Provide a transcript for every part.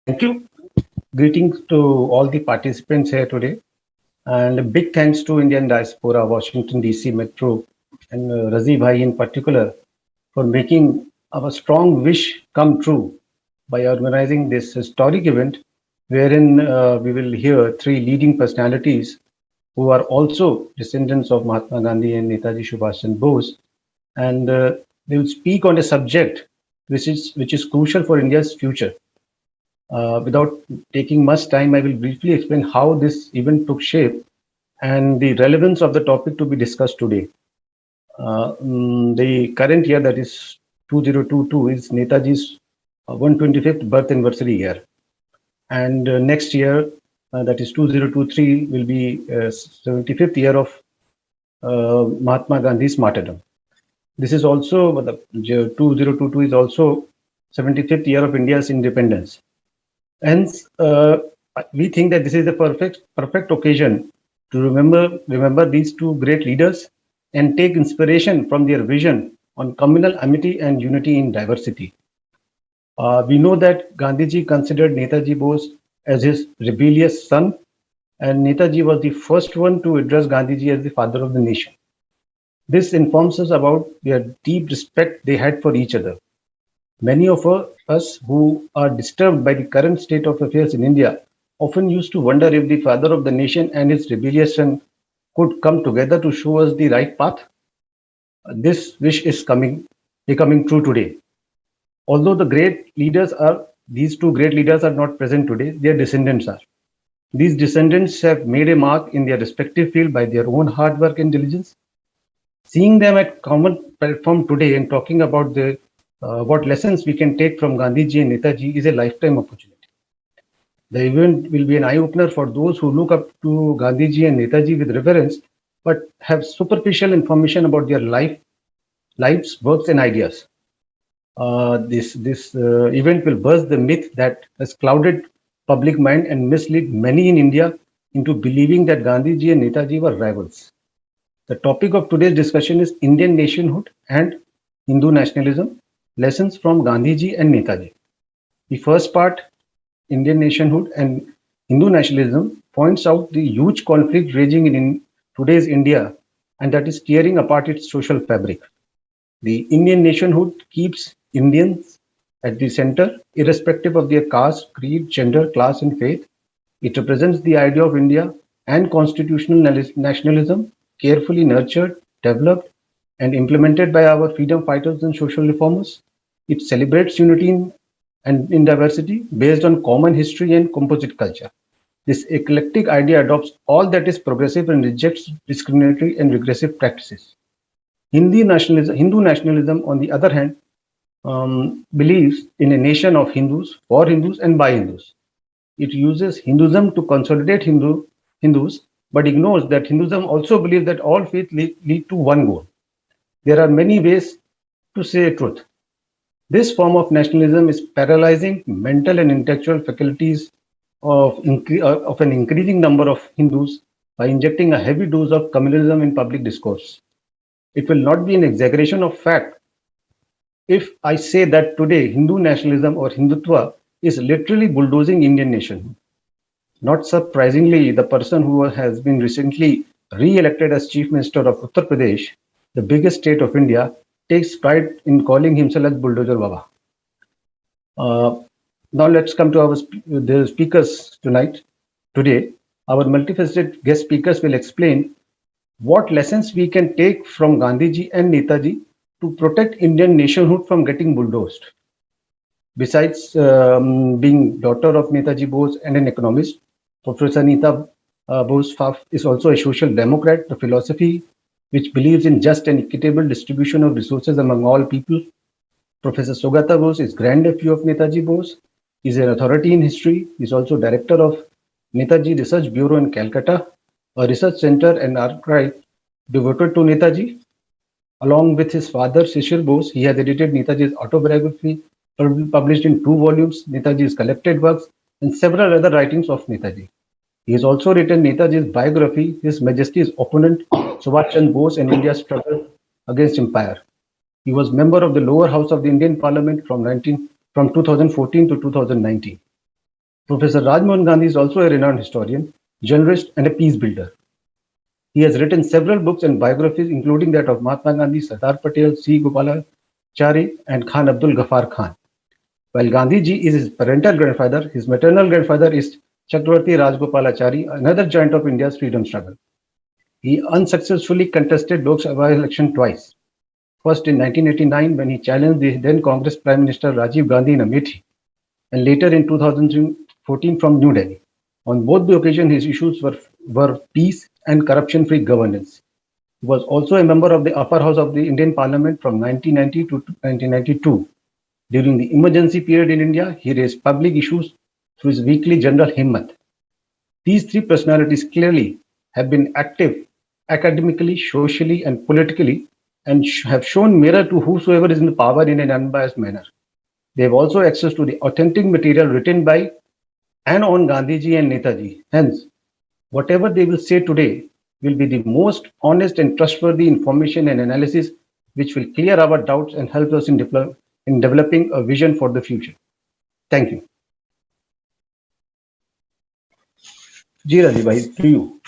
Thank you. Greetings to all the participants here today. And a big thanks to Indian Diaspora, Washington, D.C. Metro, and Razi Bhai in particular for making our strong wish come true by organizing this historic event wherein we will hear three leading personalities who are also descendants of Mahatma Gandhi and Netaji Subhash Chandra Bose. And they will speak on a subject which is crucial for India's future. Without taking much time, I will briefly explain how this event took shape and the relevance of the topic to be discussed today. The current year, that is 2022, is Netaji's 125th birth anniversary year. And next year, that is 2023, will be 75th year of Mahatma Gandhi's martyrdom. This is also, the 2022 is also 75th year of India's independence. Hence, we think that this is the perfect occasion to remember these two great leaders and take inspiration from their vision on communal amity and unity in diversity. We know that Gandhiji considered Netaji Bose as his rebellious son, and Netaji was the first one to address Gandhiji as the father of the nation. This informs us about their deep respect they had for each other. Many of us who are disturbed by the current state of affairs in India often used to wonder if the father of the nation and his rebellious son could come together to show us the right path. This wish is becoming true today. Although these two great leaders are not present today, their descendants are. These descendants have made a mark in their respective field by their own hard work and diligence. Seeing them at common platform today and talking about what lessons we can take from Gandhiji and Netaji is a lifetime opportunity. The event will be an eye-opener for those who look up to Gandhiji and Netaji with reverence, but have superficial information about their lives, works, and ideas. This event will burst the myth that has clouded public mind and misled many in India into believing that Gandhiji and Netaji were rivals. The topic of today's discussion is Indian nationhood and Hindu nationalism, lessons from Gandhiji and Netaji. The first part, Indian nationhood and Hindu nationalism, points out the huge conflict raging in today's India, and that is tearing apart its social fabric. The Indian nationhood keeps Indians at the center, irrespective of their caste, creed, gender, class, and faith. It represents the idea of India and constitutional nationalism, carefully nurtured, developed, and implemented by our freedom fighters and social reformers. It celebrates unity in diversity based on common history and composite culture. This eclectic idea adopts all that is progressive and rejects discriminatory and regressive practices. Hindu nationalism, on the other hand, believes in a nation of Hindus, for Hindus, and by Hindus. It uses Hinduism to consolidate Hindus, but ignores that Hinduism also believes that all faiths lead to one goal. There are many ways to say truth. This form of nationalism is paralyzing mental and intellectual faculties of an increasing number of Hindus by injecting a heavy dose of communalism in public discourse. It will not be an exaggeration of fact if I say that today Hindu nationalism or Hindutva is literally bulldozing Indian nation. Not surprisingly, the person who has been recently re-elected as Chief Minister of Uttar Pradesh, the biggest state of India, takes pride in calling himself as Bulldozer Baba. Now let's come to the speakers today. Our multifaceted guest speakers will explain what lessons we can take from Gandhiji and Netaji to protect Indian nationhood from getting bulldozed. Besides being daughter of Netaji Bose and an economist, Professor Anita Bose Pfaff is also a social democrat, a philosophy which believes in just and equitable distribution of resources among all people. Professor Sugata Bose is grandnephew of Netaji Bose. He is an authority in history. He is also director of Netaji Research Bureau in Calcutta, a research center and archive devoted to Netaji. Along with his father, Shishir Bose, he has edited Netaji's autobiography, published in 2 volumes, Netaji's collected works, and several other writings of Netaji. He has also written Netaji's biography, His Majesty's opponent, Subhash Chandra Bose and India's struggle against empire. He was member of the lower house of the Indian Parliament from 2014 to 2019. Professor Rajmohan Gandhi is also a renowned historian, journalist, and a peace builder. He has written several books and biographies, including that of Mahatma Gandhi, Sardar Patel, C. Gopalachari, and Khan Abdul Ghaffar Khan. While Gandhiji is his parental grandfather, his maternal grandfather is Chakravarti Rajgopalachari, another giant of India's freedom struggle. He unsuccessfully contested Lok Sabha election twice. First in 1989 when he challenged the then Congress Prime Minister Rajiv Gandhi in Amethi, and later in 2014 from New Delhi. On both the occasions, his issues were peace and corruption-free governance. He was also a member of the upper house of the Indian Parliament from 1990 to 1992. During the emergency period in India, he raised public issues through his weekly journal Himmat. These three personalities clearly have been active academically, socially, and politically, and have shown mirror to whosoever is in power in an unbiased manner. They have also access to the authentic material written by and on Gandhiji and Netaji. Hence, whatever they will say today will be the most honest and trustworthy information and analysis which will clear our doubts and help us in developing a vision for the future. Thank you. Ji Raji bhai, to you.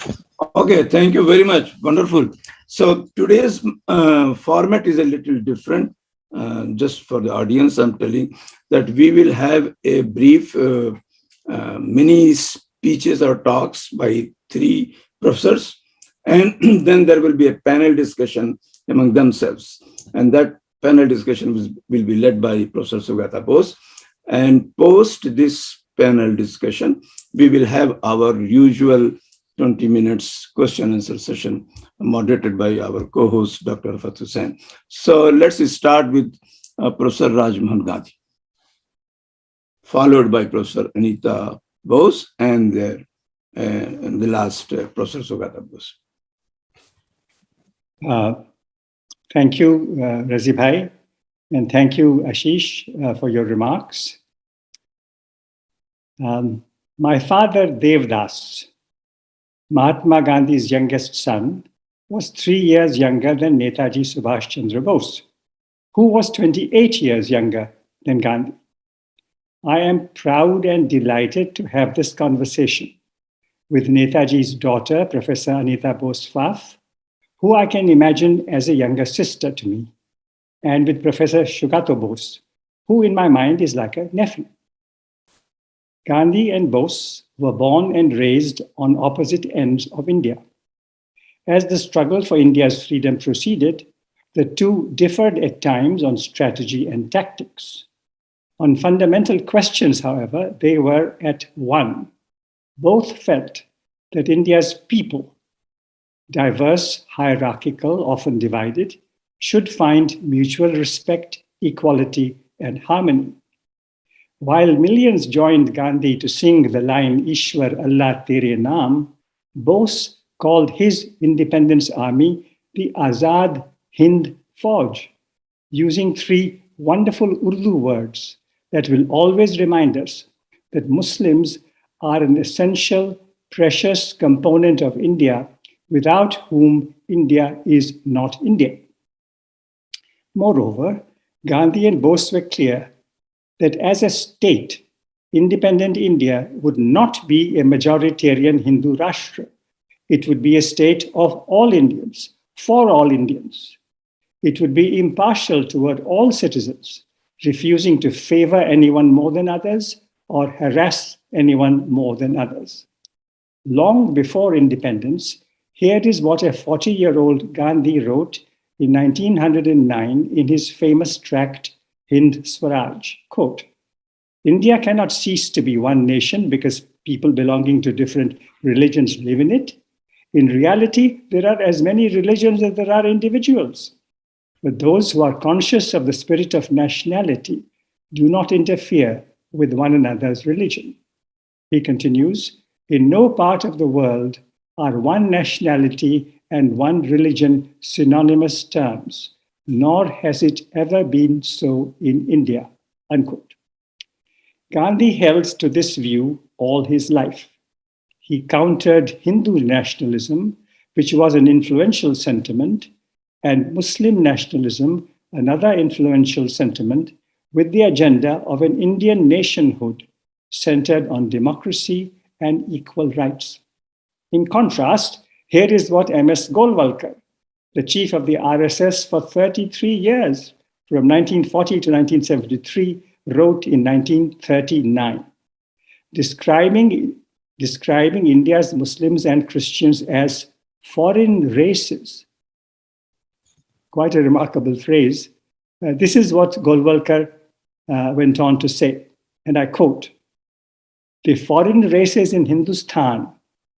Okay, thank you very much. Wonderful. So today's format is a little different. Just for the audience, I'm telling that we will have a brief mini speeches or talks by three professors, and then there will be a panel discussion among themselves. And that panel discussion will be led by Professor Sugata Bose. And post this panel discussion, we will have our usual 20 minutes question answer session moderated by our co-host, Dr. Rafat Hussain. So let's start with Professor Rajmohan Gandhi, followed by Professor Anita Bose, and the last Professor Sugata Bose. Thank you, Razi Bhai, and thank you, Ashish, for your remarks. My father, Devdas, Mahatma Gandhi's youngest son, was 3 years younger than Netaji Subhash Chandra Bose, who was 28 years younger than Gandhi. I am proud and delighted to have this conversation with Netaji's daughter, Professor Anita Bose Pfaff, who I can imagine as a younger sister to me, and with Professor Sugata Bose, who in my mind is like a nephew. Gandhi and Bose were born and raised on opposite ends of India. As the struggle for India's freedom proceeded, the two differed at times on strategy and tactics. On fundamental questions, however, they were at one. Both felt that India's people, diverse, hierarchical, often divided, should find mutual respect, equality, and harmony. While millions joined Gandhi to sing the line Ishwar Allah Tere Naam, Bose called his independence army the Azad Hind Fauj, using three wonderful Urdu words that will always remind us that Muslims are an essential, precious component of India, without whom India is not India. Moreover, Gandhi and Bose were clear that as a state, independent India would not be a majoritarian Hindu Rashtra. It would be a state of all Indians, for all Indians. It would be impartial toward all citizens, refusing to favor anyone more than others or harass anyone more than others. Long before independence, here is what a 40-year-old Gandhi wrote in 1909 in his famous tract, Hind Swaraj, quote, India cannot cease to be one nation because people belonging to different religions live in it. In reality, there are as many religions as there are individuals. But those who are conscious of the spirit of nationality do not interfere with one another's religion. He continues, in no part of the world are one nationality and one religion synonymous terms, nor has it ever been so in India, unquote. Gandhi held to this view all his life. He countered Hindu nationalism, which was an influential sentiment, and Muslim nationalism, another influential sentiment, with the agenda of an Indian nationhood, centered on democracy and equal rights. In contrast, here is what M.S. Golwalkar, the chief of the RSS for 33 years, from 1940 to 1973, wrote in 1939, describing India's Muslims and Christians as foreign races. Quite a remarkable phrase. This is what Golwalkar went on to say, and I quote, "The foreign races in Hindustan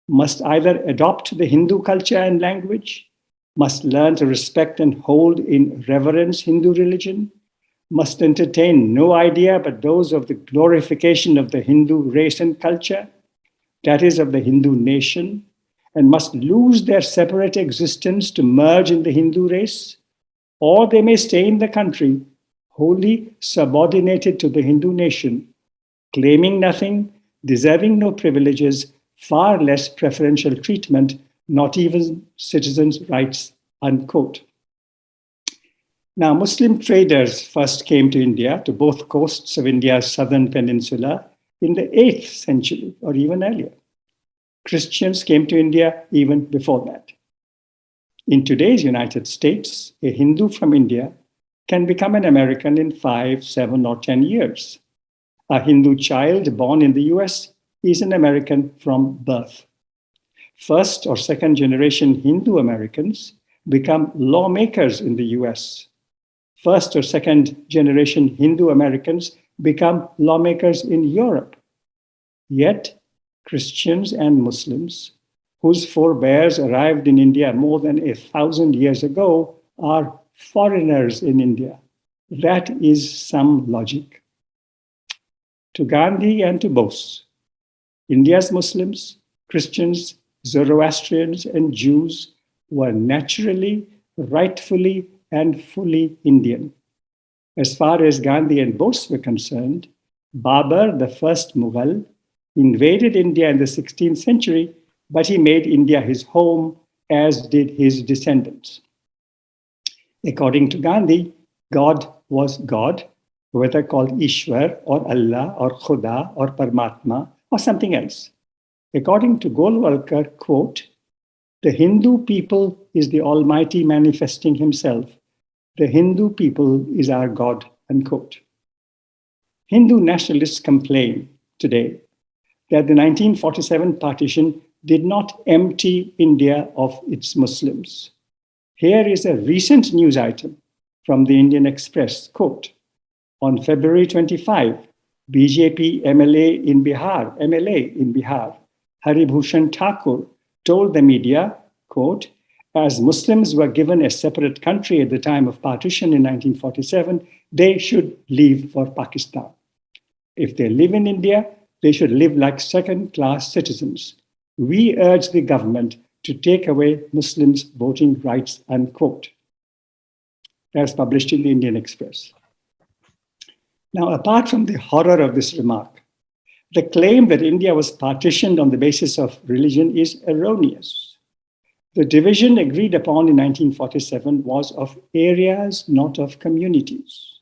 must either adopt the Hindu culture and language, must learn to respect and hold in reverence Hindu religion, must entertain no idea but those of the glorification of the Hindu race and culture, that is, of the Hindu nation, and must lose their separate existence to merge in the Hindu race, or they may stay in the country, wholly subordinated to the Hindu nation, claiming nothing, deserving no privileges, far less preferential treatment, not even citizens' rights," unquote. Now, Muslim traders first came to India, to both coasts of India's southern peninsula, in the 8th century or even earlier. Christians came to India even before that. In today's United States, a Hindu from India can become an American in 5, 7, or 10 years. A Hindu child born in the US is an American from birth. First or second generation Hindu Americans become lawmakers in the US. First or second generation Hindu Americans become lawmakers in Europe. Yet, Christians and Muslims, whose forebears arrived in India more than 1,000 years ago, are foreigners in India. That is some logic. To Gandhi and to Bose, India's Muslims, Christians, Zoroastrians, and Jews were naturally, rightfully, and fully Indian. As far as Gandhi and Bose were concerned, Babur, the first Mughal, invaded India in the 16th century, but he made India his home, as did his descendants. According to Gandhi, God was God, whether called Ishwar or Allah or Khuda or Paramatma or something else. According to Golwalkar, quote, "The Hindu people is the Almighty manifesting himself. The Hindu people is our God," unquote. Hindu nationalists complain today that the 1947 partition did not empty India of its Muslims. Here is a recent news item from the Indian Express, quote, "On February 25, BJP MLA in Bihar, Haribhushan Thakur, told the media, quote, as Muslims were given a separate country at the time of partition in 1947, they should leave for Pakistan. If they live in India, they should live like second-class citizens. We urge the government to take away Muslims' voting rights," unquote. That's published in the Indian Express. Now, apart from the horror of this remark, the claim that India was partitioned on the basis of religion is erroneous. The division agreed upon in 1947 was of areas, not of communities.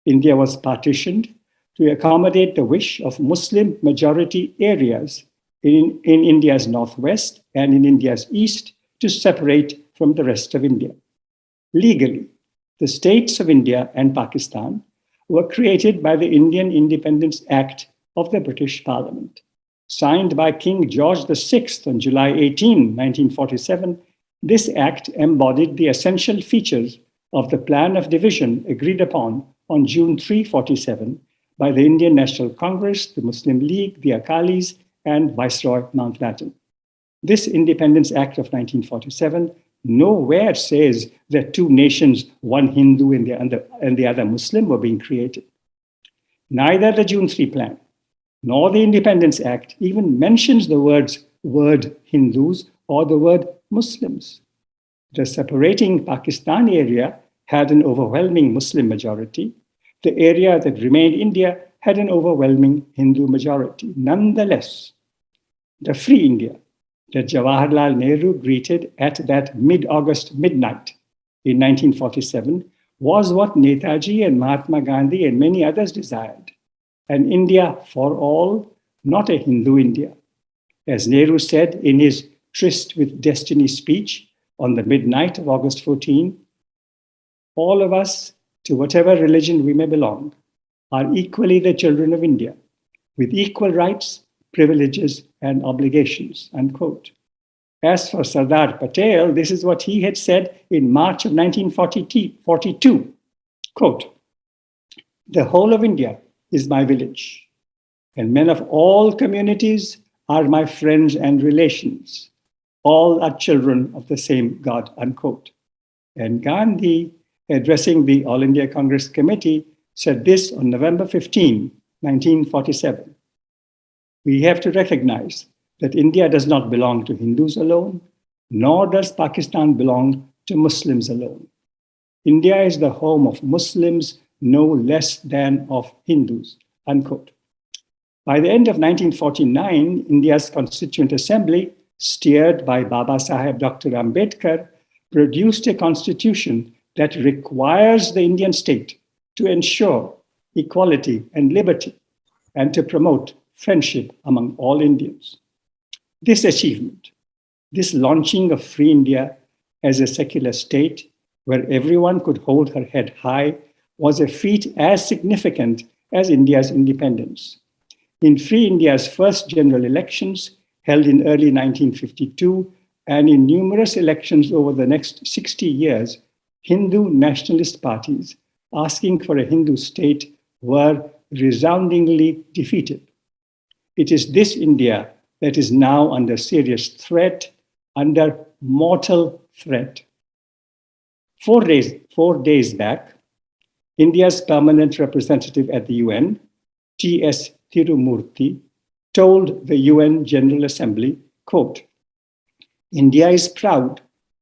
India was partitioned to accommodate the wish of Muslim majority areas in India's northwest and in India's east to separate from the rest of India. Legally, the states of India and Pakistan were created by the Indian Independence Act of the British Parliament. Signed by King George VI on July 18, 1947, this act embodied the essential features of the plan of division agreed upon on June 3, 1947 by the Indian National Congress, the Muslim League, the Akalis, and Viceroy Mountbatten. This Independence Act of 1947 nowhere says that two nations, one Hindu and the other Muslim, were being created. Neither the June 3 plan nor the Independence Act even mentions the word Hindus or the word Muslims. The separating Pakistan area had an overwhelming Muslim majority. The area that remained India had an overwhelming Hindu majority. Nonetheless, the free India that Jawaharlal Nehru greeted at that mid-August midnight in 1947 was what Netaji and Mahatma Gandhi and many others desired. an India for all, not a Hindu India. As Nehru said in his Tryst with Destiny speech on the midnight of August 14, all of us, to whatever religion we may belong, are equally the children of India, with equal rights, privileges, and obligations, unquote. As for Sardar Patel, this is what he had said in March of 1942, quote, "The whole of India is my village, and men of all communities are my friends and relations. All are children of the same God," unquote. And Gandhi, addressing the All India Congress Committee, said this on November 15, 1947. "We have to recognize that India does not belong to Hindus alone, nor does Pakistan belong to Muslims alone. India is the home of Muslims no less than of Hindus," unquote. By the end of 1949, India's Constituent Assembly, steered by Baba Saheb Dr. Ambedkar, produced a constitution that requires the Indian state to ensure equality and liberty and to promote friendship among all Indians. This achievement, this launching of free India as a secular state where everyone could hold her head high, was a feat as significant as India's independence. In Free India's first general elections, held in early 1952, and in numerous elections over the next 60 years, Hindu nationalist parties asking for a Hindu state were resoundingly defeated. It is this India that is now under serious threat, under mortal threat. 4 days back, India's permanent representative at the UN, T.S. Tirumurti, told the UN General Assembly, quote, "India is proud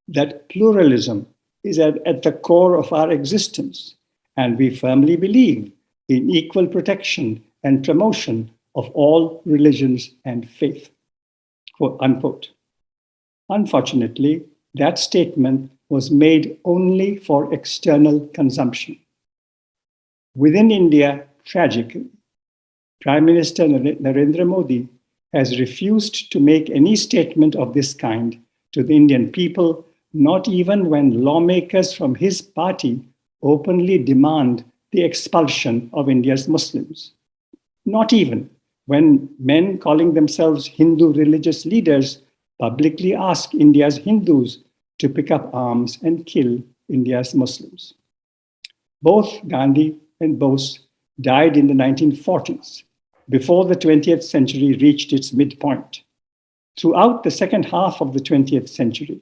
that pluralism is at the core of our existence, and we firmly believe in equal protection and promotion of all religions and faith," unquote. Unfortunately, that statement was made only for external consumption. Within India, tragically, Prime Minister Narendra Modi has refused to make any statement of this kind to the Indian people, not even when lawmakers from his party openly demand the expulsion of India's Muslims. Not even when men calling themselves Hindu religious leaders publicly ask India's Hindus to pick up arms and kill India's Muslims. Both Gandhi and Bose died in the 1940s, before the 20th century reached its midpoint. Throughout the second half of the 20th century,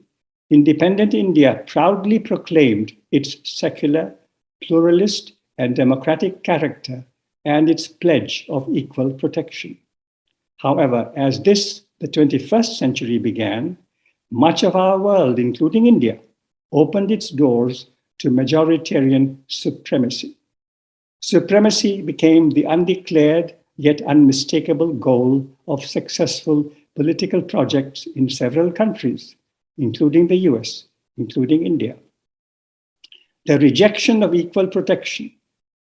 independent India proudly proclaimed its secular, pluralist, and democratic character and its pledge of equal protection. However, as the 21st century began, much of our world, including India, opened its doors to majoritarian supremacy. Supremacy became the undeclared yet unmistakable goal of successful political projects in several countries, including the US, including India. The rejection of equal protection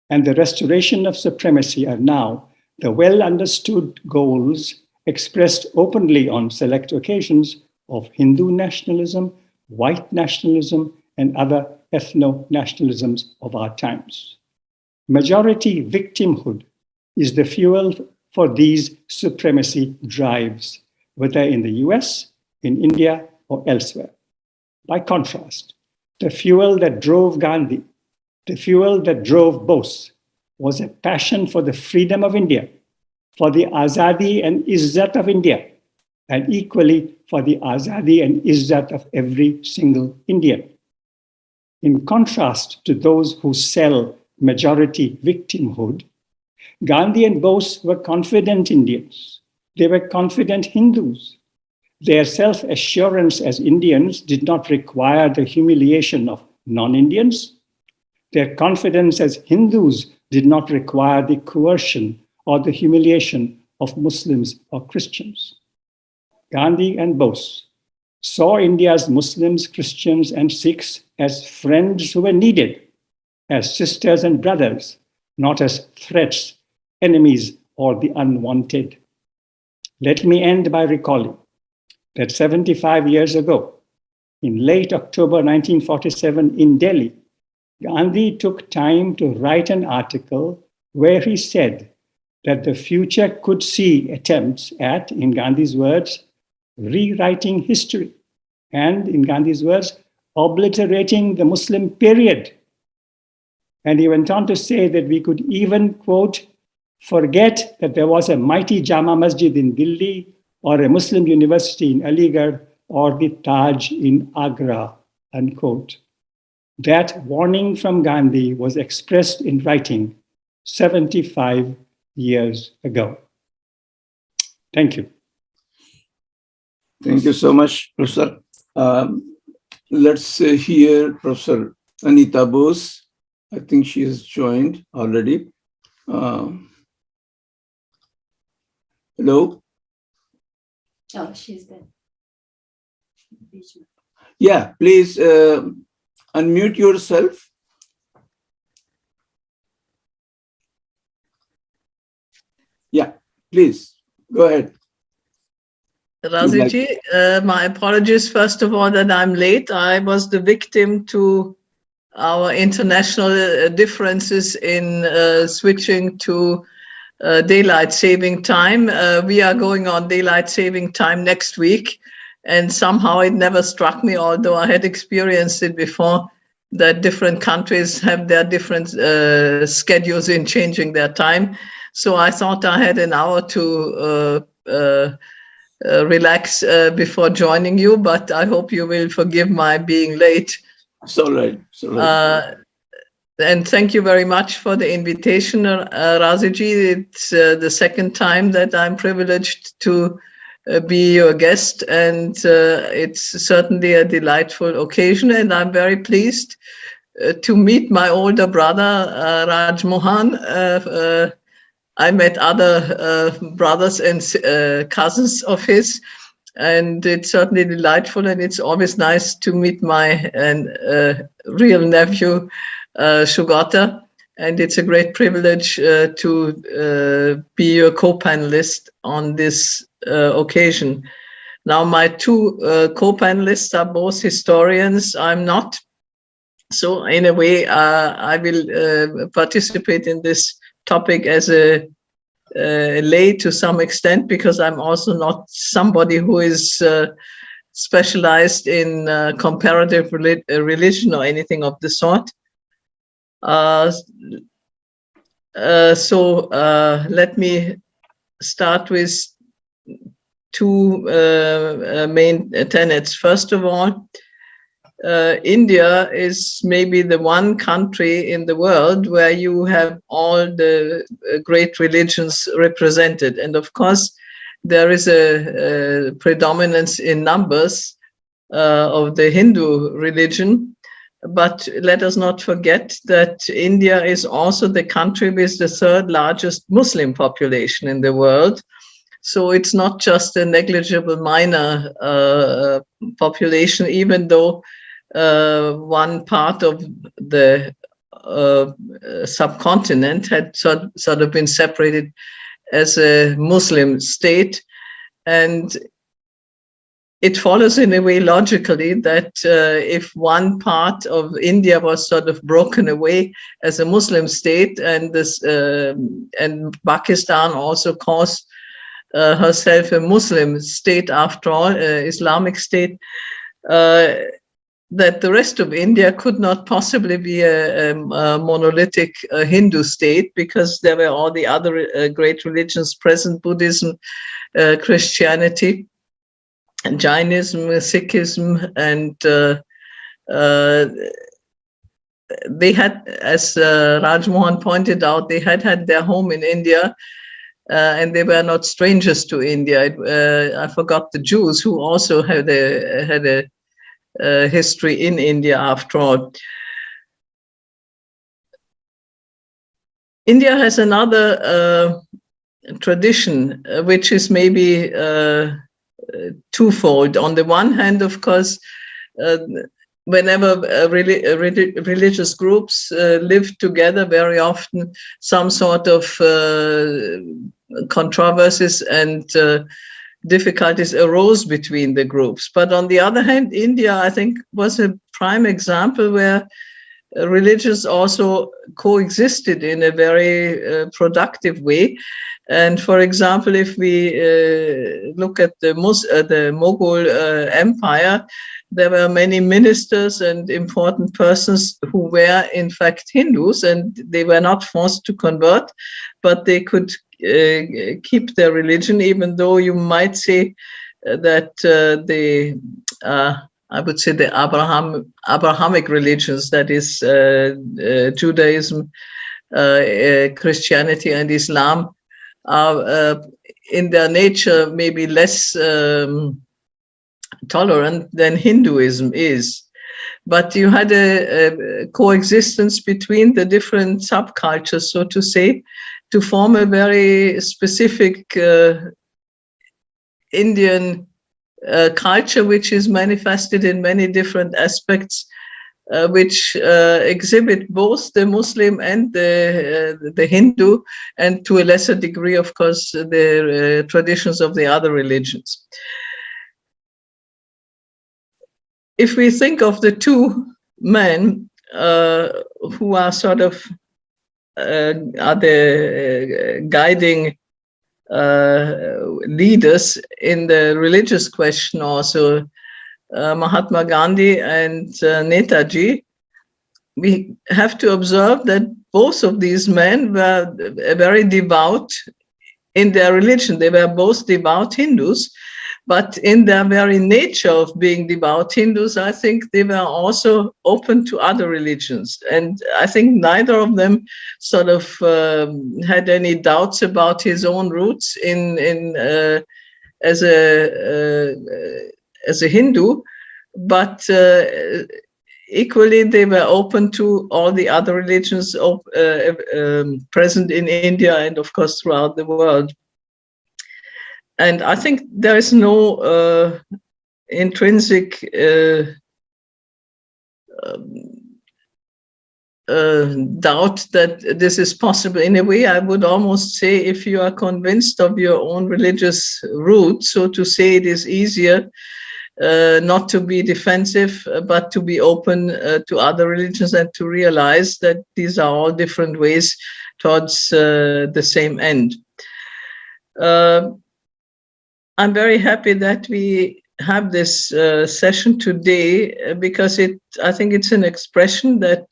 and the restoration of supremacy are now the well understood goals expressed openly on select occasions of Hindu nationalism, white nationalism, and other ethno-nationalisms of our times. Majority victimhood is the fuel for these supremacy drives, whether in the US, in India, or elsewhere. By contrast, the fuel that drove Gandhi, the fuel that drove Bose, was a passion for the freedom of India, for the azadi and izzat of India, and equally for the azadi and izzat of every single Indian. In contrast to those who sell majority victimhood, Gandhi and Bose were confident Indians. They were confident Hindus. Their self-assurance as Indians did not require the humiliation of non-Indians. Their confidence as Hindus did not require the coercion or the humiliation of Muslims or Christians. Gandhi and Bose saw India's Muslims, Christians, and Sikhs as friends who were needed, as sisters and brothers, not as threats enemies or the unwanted. Let me end by recalling that 75 years ago, in late October 1947 in Delhi, Gandhi took time to write an article where he said that the future could see attempts at, in Gandhi's words, rewriting history, and, in Gandhi's words, obliterating the Muslim period. And he went on to say that we could even, quote, forget that there was a mighty Jama Masjid in Delhi or a Muslim university in Aligarh or the Taj in Agra, unquote. That warning from Gandhi was expressed in writing 75 years ago. Thank you. Thank you so much, Professor. Let's hear Professor Anita Bose. I think she has joined already. Hello? Oh, she's there. Yeah, please unmute yourself. Yeah, please, go ahead. Rajiji, my apologies, first of all, that I'm late. I was the victim to our international differences in switching to daylight saving time. We are going on daylight saving time next week. And somehow it never struck me, although I had experienced it before, that different countries have their different schedules in changing their time. So I thought I had an hour to relax before joining you, but I hope you will forgive my being late. It's all right. It's all right. And thank you very much for the invitation, Rajiji. It's the second time that I'm privileged to be your guest, and it's certainly a delightful occasion, and I'm very pleased to meet my older brother, Rajmohan. I met other brothers and cousins of his, and it's certainly delightful, and it's always nice to meet my real nephew, Sugata, and it's a great privilege to be your co-panelist on this occasion. Now, my two co-panelists are both historians. I'm not. So in a way, I will participate in this topic as a lay to some extent, because I'm also not somebody who is specialized in comparative religion or anything of the sort. So let me start with two main tenets. First of all, India is maybe the one country in the world where you have all the great religions represented. And of course, there is a predominance in numbers of the Hindu religion. But let us not forget that India is also the country with the third largest Muslim population in the world. So it's not just a negligible minor population, even though one part of the subcontinent had sort of been separated as a Muslim state. And it follows in a way logically that if one part of India was sort of broken away as a Muslim state, and this and Pakistan also calls herself a Muslim state after all, Islamic state, that the rest of India could not possibly be a monolithic Hindu state, because there were all the other great religions present: Buddhism, Christianity, and Jainism, Sikhism, and they had, as Rajmohan pointed out, they had their home in India, and they were not strangers to India. I forgot the Jews, who also had a history in India after all. India has another tradition, which is maybe twofold. On the one hand, of course, whenever religious groups lived together, very often some sort of controversies and difficulties arose between the groups. But on the other hand, India, I think, was a prime example where religions also coexisted in a very productive way. And for example, if we look at the Mughal Empire, there were many ministers and important persons who were in fact Hindus, and they were not forced to convert, but they could keep their religion, even though you might say that I would say the Abrahamic religions, that is Judaism, Christianity, and Islam, are in their nature maybe less tolerant than Hinduism is. But you had a coexistence between the different subcultures, so to say, to form a very specific Indian culture, which is manifested in many different aspects, which exhibit both the Muslim and the Hindu, and to a lesser degree, of course, the traditions of the other religions. If we think of the two men who are sort of are the guiding leaders in the religious question also, Mahatma Gandhi and Netaji, we have to observe that both of these men were very devout in their religion. They were both devout Hindus, but in their very nature of being devout Hindus, I think they were also open to other religions. And I think neither of them sort of had any doubts about his own roots as a Hindu, but equally they were open to all the other religions present in India and of course throughout the world. And I think there is no intrinsic doubt that this is possible. In a way, I would almost say, if you are convinced of your own religious roots, so to say, it is easier not to be defensive, but to be open to other religions and to realize that these are all different ways towards the same end. I'm very happy that we have this session today, because I think it's an expression that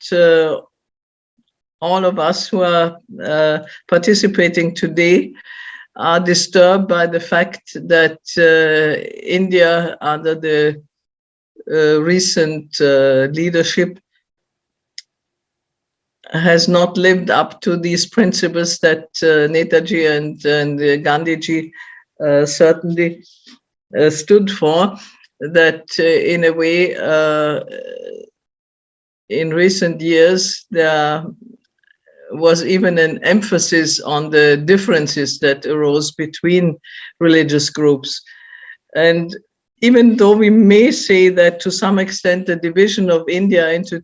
all of us who are participating today are disturbed by the fact that India, under the recent leadership, has not lived up to these principles that Netaji and Gandhiji certainly stood for, that in a way, in recent years, there was even an emphasis on the differences that arose between religious groups. And even though we may say that to some extent the division of India into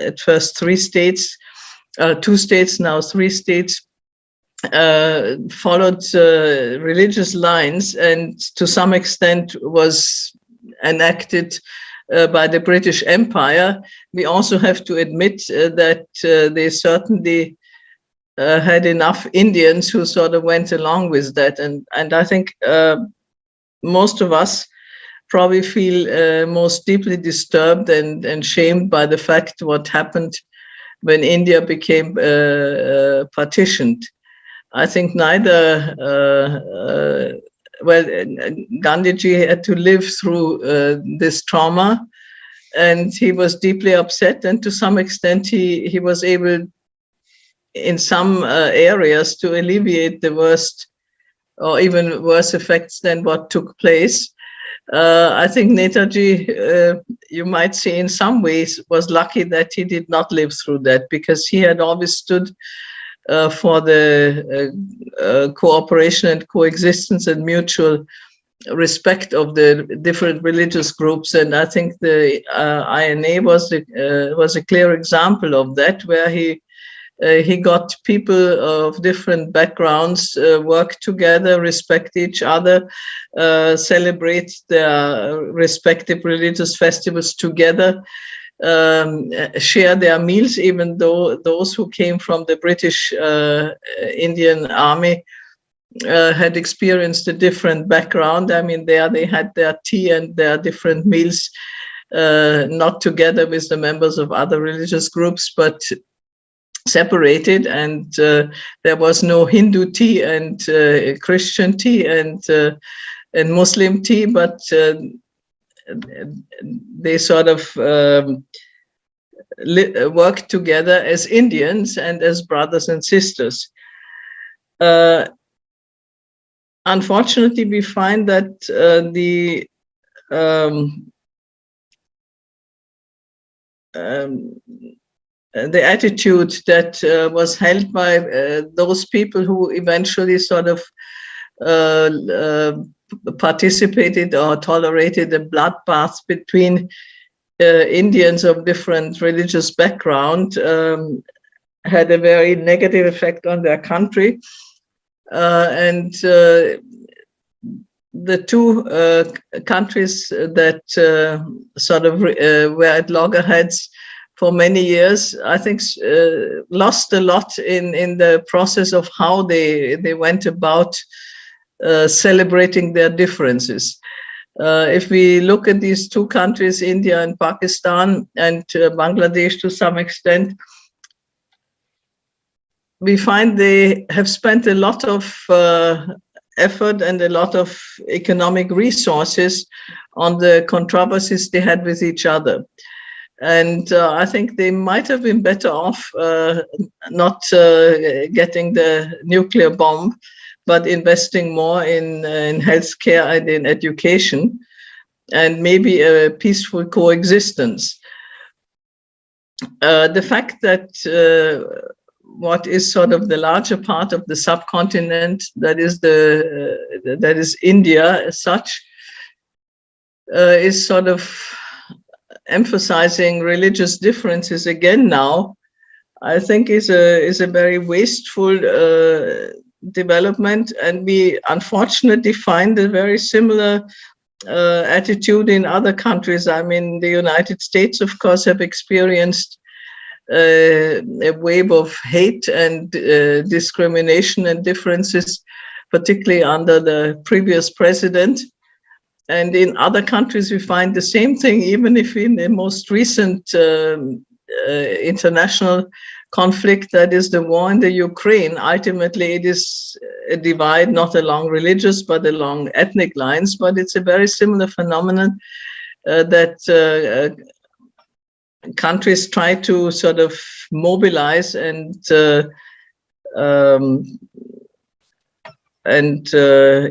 at first 3 states, 2 states, now 3 states, followed religious lines and to some extent was enacted by the British Empire, we also have to admit that they certainly had enough Indians who sort of went along with that. And I think most of us probably feel most deeply disturbed and shamed by the fact what happened when India became partitioned. I think neither, Gandhiji had to live through this trauma, and he was deeply upset, and to some extent he was able in some areas to alleviate the worst or even worse effects than what took place. I think Netaji, you might say in some ways, was lucky that he did not live through that, because he had always stood for the cooperation and coexistence and mutual respect of the different religious groups. And I think the INA was a clear example of that, where he got people of different backgrounds work together, respect each other, celebrate their respective religious festivals together, share their meals, even though those who came from the British Indian Army had experienced a different background. I mean, there they had their tea and their different meals, not together with the members of other religious groups, but separated. And there was no Hindu tea and Christian tea and Muslim tea, but they sort of worked together as Indians and as brothers and sisters. Unfortunately, we find that the attitude that was held by those people who eventually sort of participated or tolerated a bloodbath between Indians of different religious background had a very negative effect on their country. And the two countries that sort of were at loggerheads for many years, I think, lost a lot in the process of how they went about celebrating their differences. If we look at these two countries, India and Pakistan, and Bangladesh to some extent, we find they have spent a lot of effort and a lot of economic resources on the controversies they had with each other. And I think they might have been better off not getting the nuclear bomb, but investing more in healthcare and in education, and maybe a peaceful coexistence. The fact that what is sort of the larger part of the subcontinent, that is India as such, is sort of emphasizing religious differences again now, I think is a very wasteful development. And we unfortunately find a very similar attitude in other countries. I mean, the United States, of course, have experienced a wave of hate and discrimination and differences, particularly under the previous president. And in other countries, we find the same thing, even if in the most recent international conflict, that is the war in the Ukraine, ultimately it is a divide not along religious but along ethnic lines. But it's a very similar phenomenon that countries try to sort of mobilize and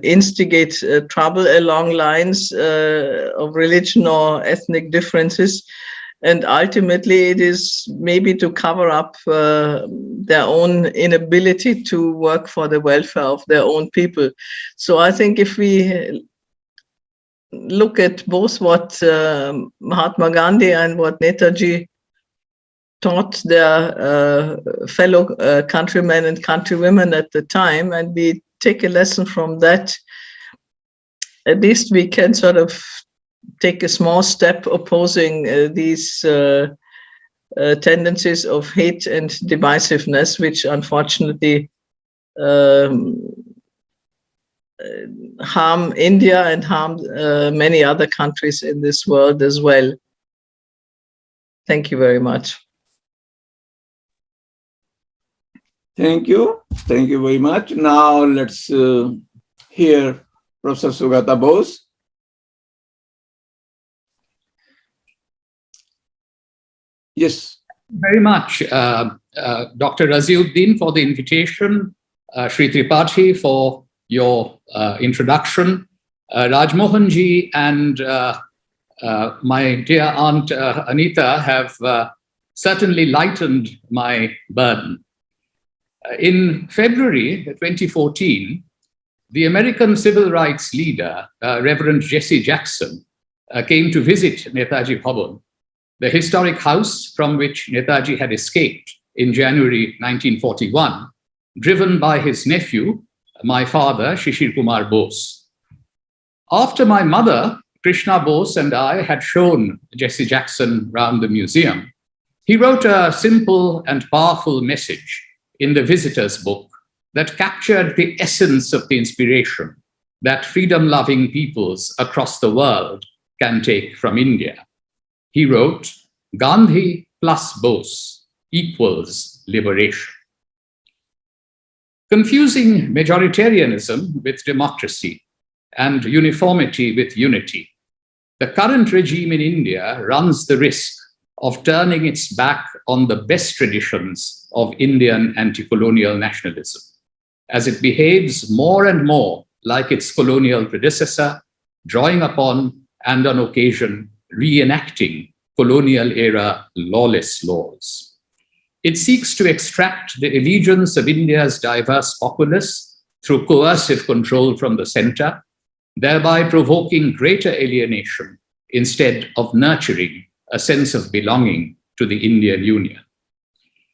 instigate trouble along lines of religion or ethnic differences. And ultimately, it is maybe to cover up their own inability to work for the welfare of their own people. So I think if we look at both what Mahatma Gandhi and what Netaji taught their fellow countrymen and countrywomen at the time, and we take a lesson from that, at least we can sort of take a small step opposing these tendencies of hate and divisiveness, which unfortunately harm India and harm many other countries in this world as well. Thank you very much. Thank you. Thank you very much. Now let's hear Professor Sugata Bose. Yes. Very much, Dr. Raziuddin, for the invitation, Sri Tripathi for your introduction, Rajmohan ji and my dear aunt Anita have certainly lightened my burden. In February 2014, the American civil rights leader, Reverend Jesse Jackson, came to visit Netaji Bhavan, the historic house from which Netaji had escaped in January 1941, driven by his nephew, my father, Shishir Kumar Bose. After my mother, Krishna Bose, and I had shown Jesse Jackson round the museum, he wrote a simple and powerful message in the visitor's book that captured the essence of the inspiration that freedom-loving peoples across the world can take from India. He wrote, "Gandhi plus Bose equals liberation." Confusing majoritarianism with democracy and uniformity with unity, the current regime in India runs the risk of turning its back on the best traditions of Indian anti-colonial nationalism, as it behaves more and more like its colonial predecessor, drawing upon and on occasion reenacting colonial-era lawless laws. It seeks to extract the allegiance of India's diverse populace through coercive control from the center, thereby provoking greater alienation instead of nurturing a sense of belonging to the Indian Union.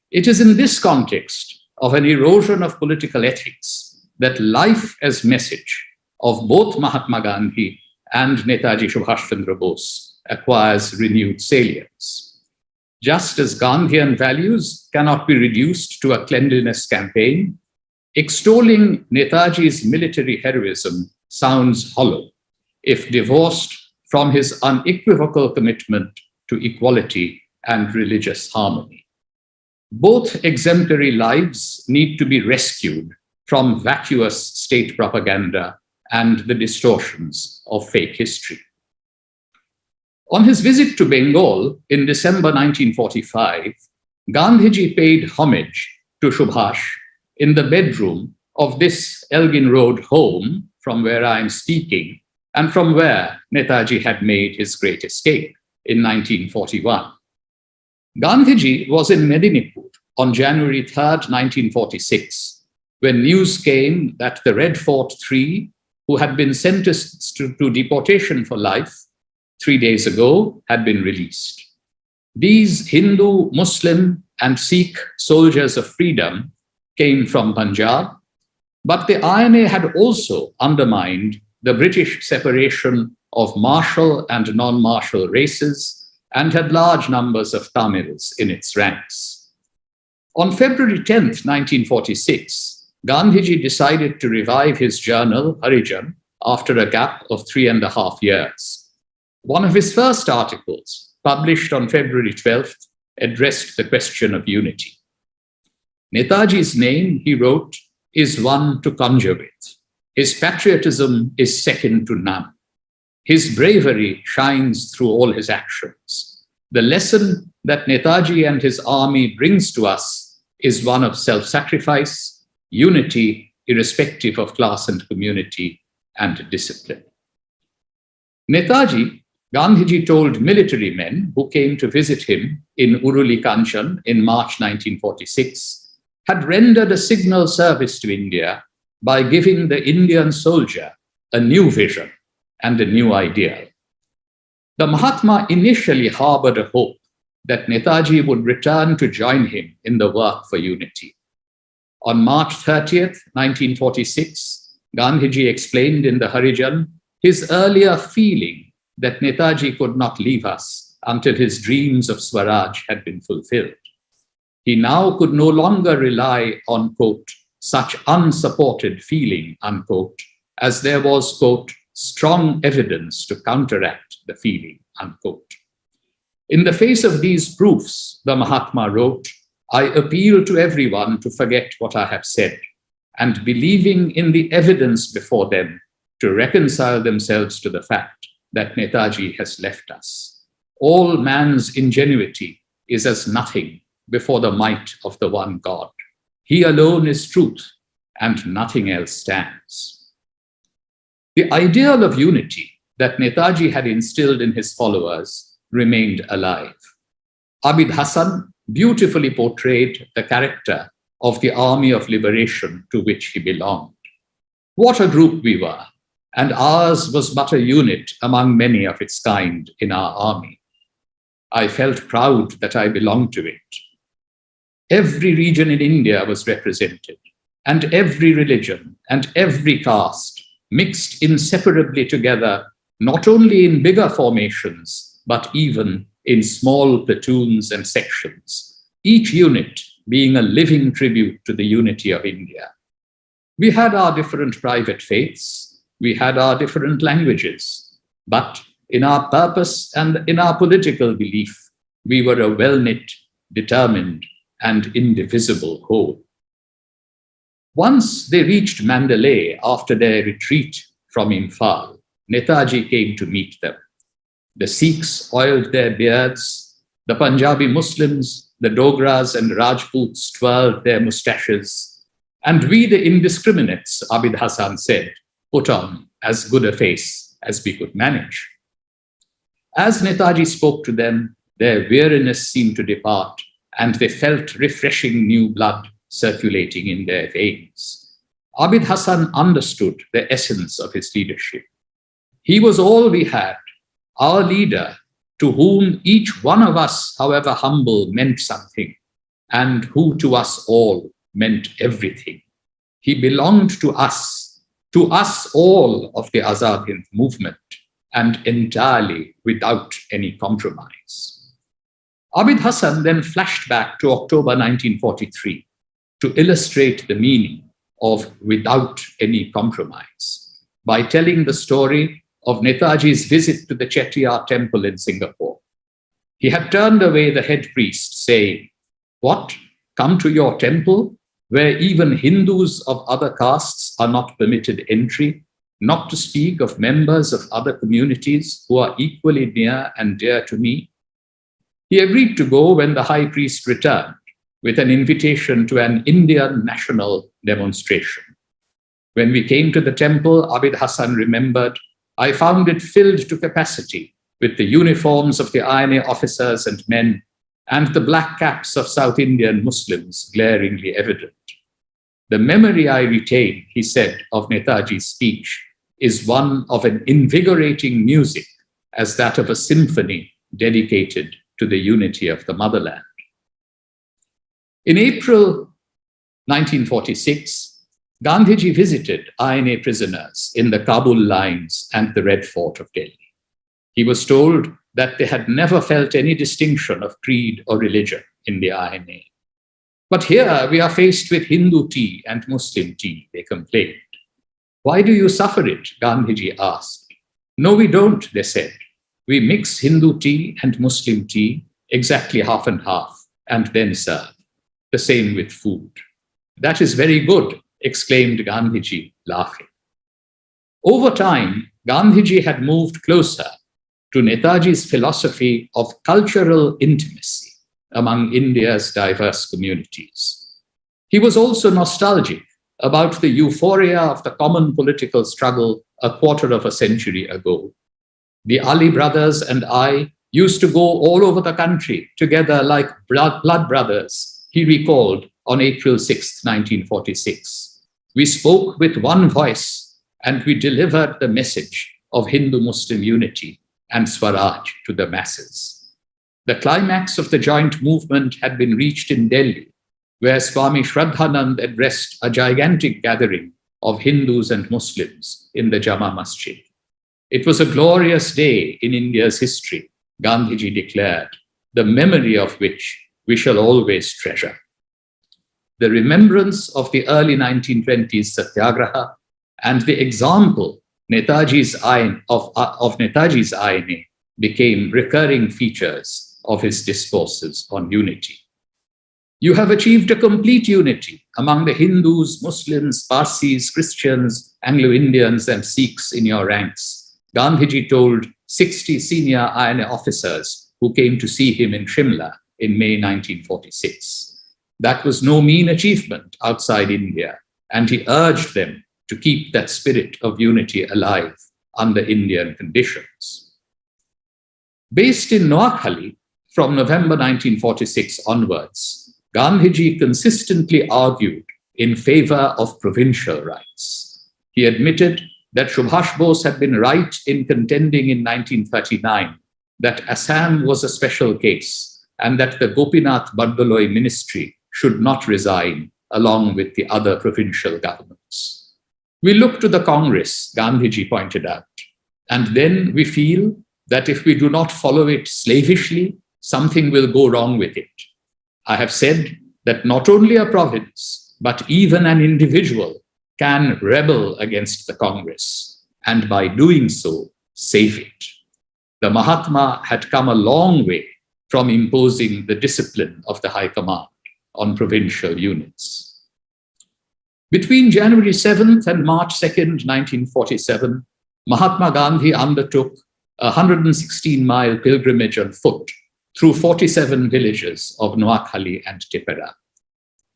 It is in this context of an erosion of political ethics that life as message of both Mahatma Gandhi and Netaji Subhash Chandra Bose acquires renewed salience. Just as Gandhian values cannot be reduced to a cleanliness campaign, extolling Netaji's military heroism sounds hollow if divorced from his unequivocal commitment to equality and religious harmony. Both exemplary lives need to be rescued from vacuous state propaganda and the distortions of fake history. On his visit to Bengal in December 1945, Gandhiji paid homage to Subhash in the bedroom of this Elgin Road home from where I am speaking and from where Netaji had made his great escape in 1941. Gandhiji was in Medinipur on January 3rd, 1946, when news came that the Red Fort Three, who had been sentenced to deportation for life 3 days ago, had been released. These Hindu, Muslim, and Sikh soldiers of freedom came from Punjab, but the INA had also undermined the British separation of martial and non-martial races and had large numbers of Tamils in its ranks. On February 10th, 1946, Gandhiji decided to revive his journal, Harijan, after a gap of 3.5 years. One of his first articles, published on February 12th, addressed the question of unity. Netaji's name, he wrote, is one to conjure with. His patriotism is second to none. His bravery shines through all his actions. The lesson that Netaji and his army brings to us is one of self-sacrifice, unity, irrespective of class and community, and discipline. Netaji, Gandhiji told military men who came to visit him in Uruli Kanchan in March 1946, had rendered a signal service to India by giving the Indian soldier a new vision and a new ideal. The Mahatma initially harbored a hope that Netaji would return to join him in the work for unity. On March 30th, 1946, Gandhiji explained in the Harijan his earlier feeling that Netaji could not leave us until his dreams of Swaraj had been fulfilled. He now could no longer rely on, quote, such unsupported feeling, unquote, as there was, quote, strong evidence to counteract the feeling, unquote. In the face of these proofs, the Mahatma wrote, I appeal to everyone to forget what I have said, and believing in the evidence before them, to reconcile themselves to the fact that Netaji has left us. All man's ingenuity is as nothing before the might of the one God. He alone is truth, and nothing else stands. The ideal of unity that Netaji had instilled in his followers remained alive. Abid Hassan beautifully portrayed the character of the army of liberation to which he belonged. What a group we were, and ours was but a unit among many of its kind in our army. I felt proud that I belonged to it. Every region in India was represented, and every religion and every caste mixed inseparably together, not only in bigger formations, but even in small platoons and sections, each unit being a living tribute to the unity of India. We had our different private faiths, we had our different languages, but in our purpose and in our political belief, we were a well-knit, determined, and indivisible whole. Once they reached Mandalay after their retreat from Imphal, Netaji came to meet them. The Sikhs oiled their beards, the Punjabi Muslims, the Dogras and Rajputs twirled their moustaches, and we, the indiscriminates, Abid Hassan said, put on as good a face as we could manage. As Netaji spoke to them, their weariness seemed to depart, and they felt refreshing new blood circulating in their veins. Abid Hassan understood the essence of his leadership. He was all we had, our leader, to whom each one of us, however humble, meant something, and who to us all meant everything. He belonged to us all of the Azad Hind movement, and entirely without any compromise. Abid Hassan then flashed back to October 1943 to illustrate the meaning of without any compromise by telling the story of Netaji's visit to the Chettiar temple in Singapore. He had turned away the head priest, saying, "What? Come to your temple, where even Hindus of other castes are not permitted entry, not to speak of members of other communities who are equally near and dear to me?" He agreed to go when the high priest returned with an invitation to an Indian national demonstration. When we came to the temple, Abid Hassan remembered, I found it filled to capacity with the uniforms of the INA officers and men and the black caps of South Indian Muslims glaringly evident. The memory I retain, he said, of Netaji's speech is one of an invigorating music as that of a symphony dedicated to the unity of the motherland. In April 1946, Gandhiji visited INA prisoners in the Kabul lines and the Red Fort of Delhi. He was told that they had never felt any distinction of creed or religion in the INA. But here we are faced with Hindu tea and Muslim tea, they complained. Why do you suffer it? Gandhiji asked. No, we don't, they said. We mix Hindu tea and Muslim tea exactly half and half and then serve. The same with food. That is very good, exclaimed Gandhiji, laughing. Over time, Gandhiji had moved closer to Netaji's philosophy of cultural intimacy among India's diverse communities. He was also nostalgic about the euphoria of the common political struggle a quarter of a century ago. The Ali brothers and I used to go all over the country together like blood brothers, he recalled on April 6, 1946. We spoke with one voice and we delivered the message of Hindu-Muslim unity and Swaraj to the masses. The climax of the joint movement had been reached in Delhi, where Swami Shraddhanand addressed a gigantic gathering of Hindus and Muslims in the Jama Masjid. It was a glorious day in India's history, Gandhiji declared, the memory of which we shall always treasure. The remembrance of the early 1920s Satyagraha and the example Netaji's INA became recurring features of his discourses on unity. You have achieved a complete unity among the Hindus, Muslims, Parsis, Christians, Anglo-Indians, and Sikhs in your ranks, Gandhiji told 60 senior INA officers who came to see him in Shimla in May 1946. That was no mean achievement outside India, and he urged them to keep that spirit of unity alive under Indian conditions. Based in Noakhali, from November 1946 onwards, Gandhiji consistently argued in favor of provincial rights. He admitted that Subhash Bose had been right in contending in 1939 that Assam was a special case and that the Gopinath Bardoloi ministry should not resign along with the other provincial governments. We look to the Congress, Gandhiji pointed out, and then we feel that if we do not follow it slavishly, something will go wrong with it. I have said that not only a province, but even an individual can rebel against the Congress, and by doing so, save it. The Mahatma had come a long way from imposing the discipline of the High Command on provincial units. Between January 7th and March 2nd, 1947, Mahatma Gandhi undertook a 116-mile pilgrimage on foot through 47 villages of Noakhali and Tipera.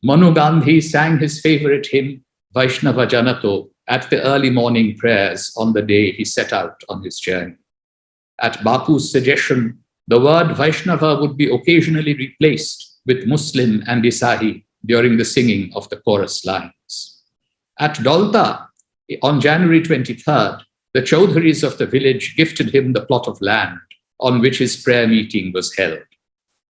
Manu Gandhi sang his favorite hymn, Vaishnava Janato, at the early morning prayers on the day he set out on his journey. At Bapu's suggestion, the word Vaishnava would be occasionally replaced with Muslim and Isahi during the singing of the chorus lines. At Dolta, on January 23rd, the Chaudharis of the village gifted him the plot of land on which his prayer meeting was held.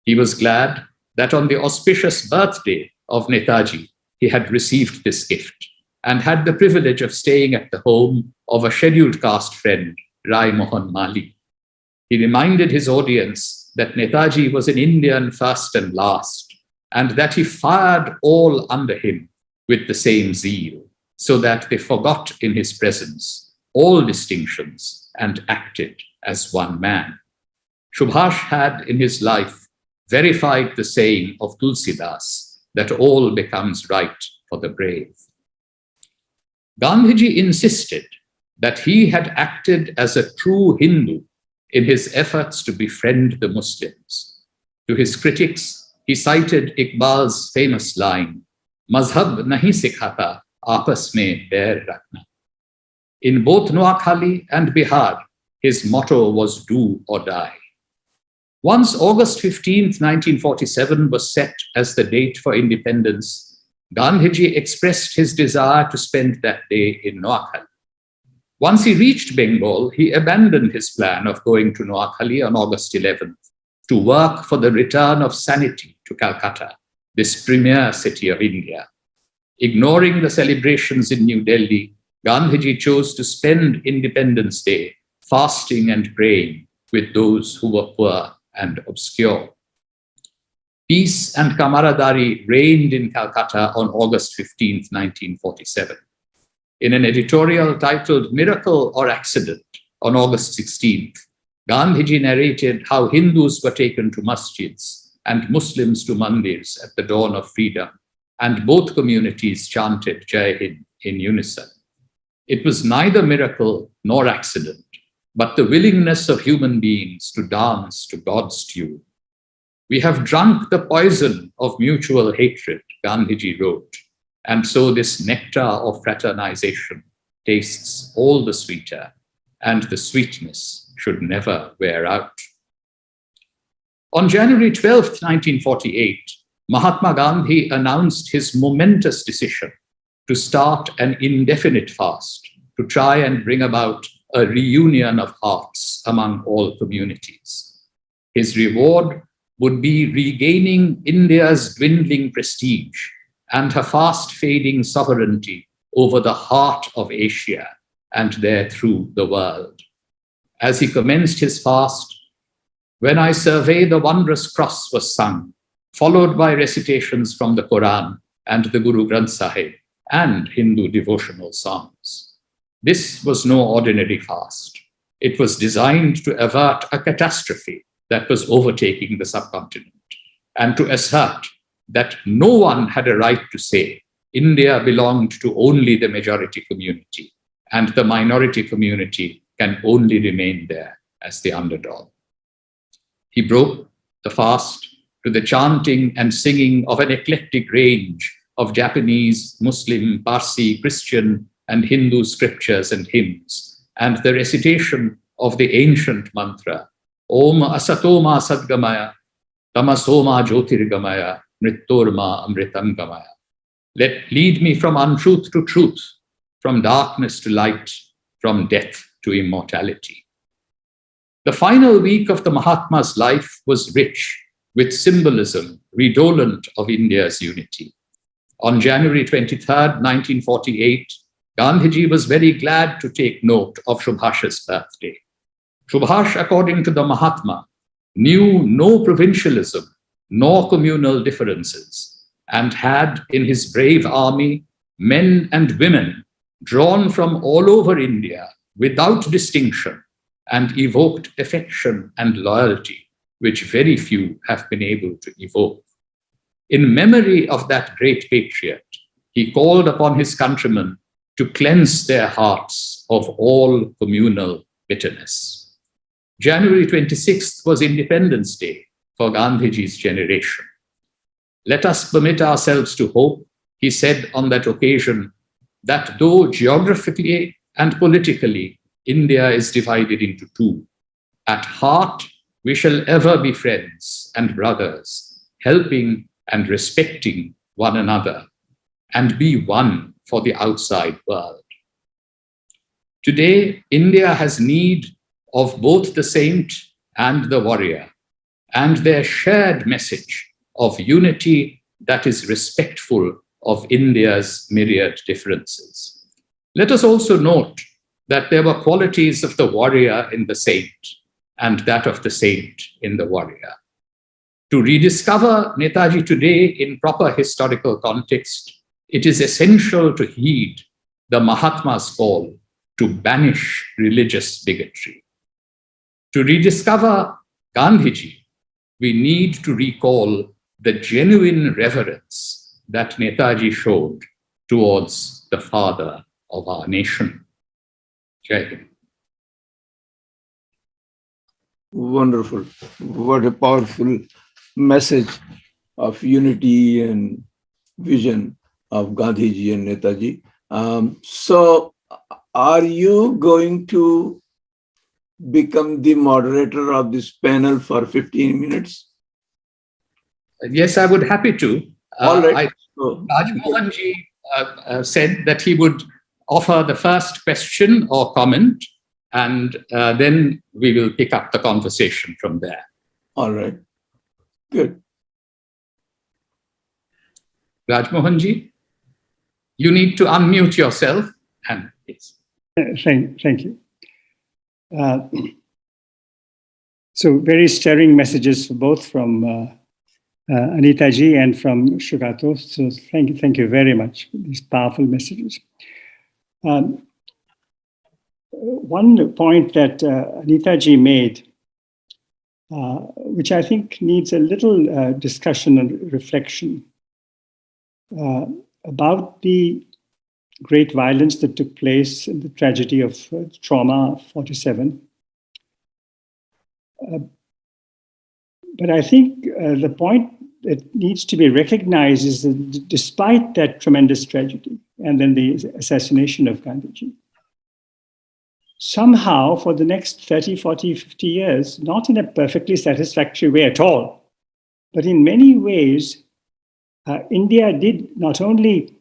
He was glad that on the auspicious birthday of Netaji, he had received this gift and had the privilege of staying at the home of a scheduled caste friend, Rajmohan Mali. He reminded his audience that Netaji was an Indian first and last, and that he fired all under him with the same zeal, so that they forgot in his presence all distinctions and acted as one man. Subhash had in his life verified the saying of Tulsidas that all becomes right for the brave. Gandhiji insisted that he had acted as a true Hindu in his efforts to befriend the Muslims. To his critics, he cited Iqbal's famous line, "Mazhab nahi sikhata, aapas mein bair rakhna." In both Noakhali and Bihar, his motto was do or die. Once August 15th, 1947 was set as the date for independence, Gandhiji expressed his desire to spend that day in Noakhali. Once he reached Bengal, he abandoned his plan of going to Noakhali on August 11th to work for the return of sanity to Calcutta, this premier city of India. Ignoring the celebrations in New Delhi, Gandhiji chose to spend Independence Day fasting and praying with those who were poor and obscure. Peace and camaraderie reigned in Calcutta on August 15, 1947. In an editorial titled Miracle or Accident on August 16th, Gandhiji narrated how Hindus were taken to masjids and Muslims to mandirs at the dawn of freedom, and both communities chanted Jai Hind in unison. It was neither miracle nor accident, but the willingness of human beings to dance to God's tune. We have drunk the poison of mutual hatred, Gandhiji wrote, and so this nectar of fraternization tastes all the sweeter, and the sweetness should never wear out. On January 12th, 1948, Mahatma Gandhi announced his momentous decision to start an indefinite fast to try and bring about a reunion of hearts among all communities. His reward would be regaining India's dwindling prestige and her fast-fading sovereignty over the heart of Asia and therethrough the world. As he commenced his fast, "When I survey the wondrous cross" was sung, followed by recitations from the Quran and the Guru Granth Sahib and Hindu devotional songs. This was no ordinary fast. It was designed to avert a catastrophe that was overtaking the subcontinent and to assert that no one had a right to say India belonged to only the majority community and the minority community can only remain there as the underdog. He broke the fast to the chanting and singing of an eclectic range of Japanese, Muslim, Parsi, Christian, and Hindu scriptures and hymns, and the recitation of the ancient mantra, Om Asatoma Sadgamaya, Tamasoma Jyotirgamaya, Mrittorma Amritam Gamaya. Lead me from untruth to truth, from darkness to light, from death to immortality. The final week of the Mahatma's life was rich with symbolism redolent of India's unity. On January 23rd, 1948, Gandhiji was very glad to take note of Subhash's birthday. Subhash, according to the Mahatma, knew no provincialism nor communal differences, and had in his brave army men and women drawn from all over India without distinction, and evoked affection and loyalty which very few have been able to evoke. In memory of that great patriot, he called upon his countrymen to cleanse their hearts of all communal bitterness. January 26th was Independence Day for Gandhiji's generation. Let us permit ourselves to hope, he said on that occasion, that though geographically and politically India is divided into two, at heart we shall ever be friends and brothers, helping and respecting one another, and be one for the outside world. Today, India has need of both the saint and the warrior, and their shared message of unity that is respectful of India's myriad differences. Let us also note that there were qualities of the warrior in the saint and that of the saint in the warrior. To rediscover Netaji today in proper historical context, it is essential to heed the Mahatma's call to banish religious bigotry. To rediscover Gandhiji, we need to recall the genuine reverence that Netaji showed towards the father of our nation. Jai Hind. Wonderful. What a powerful message of unity and vision of Gandhiji and Netaji. So are you going to become the moderator of this panel for 15 minutes? Yes, I would happy to. All right. Rajmohanji said that he would offer the first question or comment, and then we will pick up the conversation from there. All right. Good. Rajmohanji, you need to unmute yourself. And yes. Thank you. So very stirring messages both from Anita ji and from Sugata. So thank you very much for these powerful messages. One point that Anita ji made, which I think needs a little discussion and reflection about the great violence that took place in the tragedy of trauma 47. But I think the point that needs to be recognized is that despite that tremendous tragedy and then the assassination of Gandhiji, somehow for the next 30, 40, 50 years, not in a perfectly satisfactory way at all, but in many ways, India did not only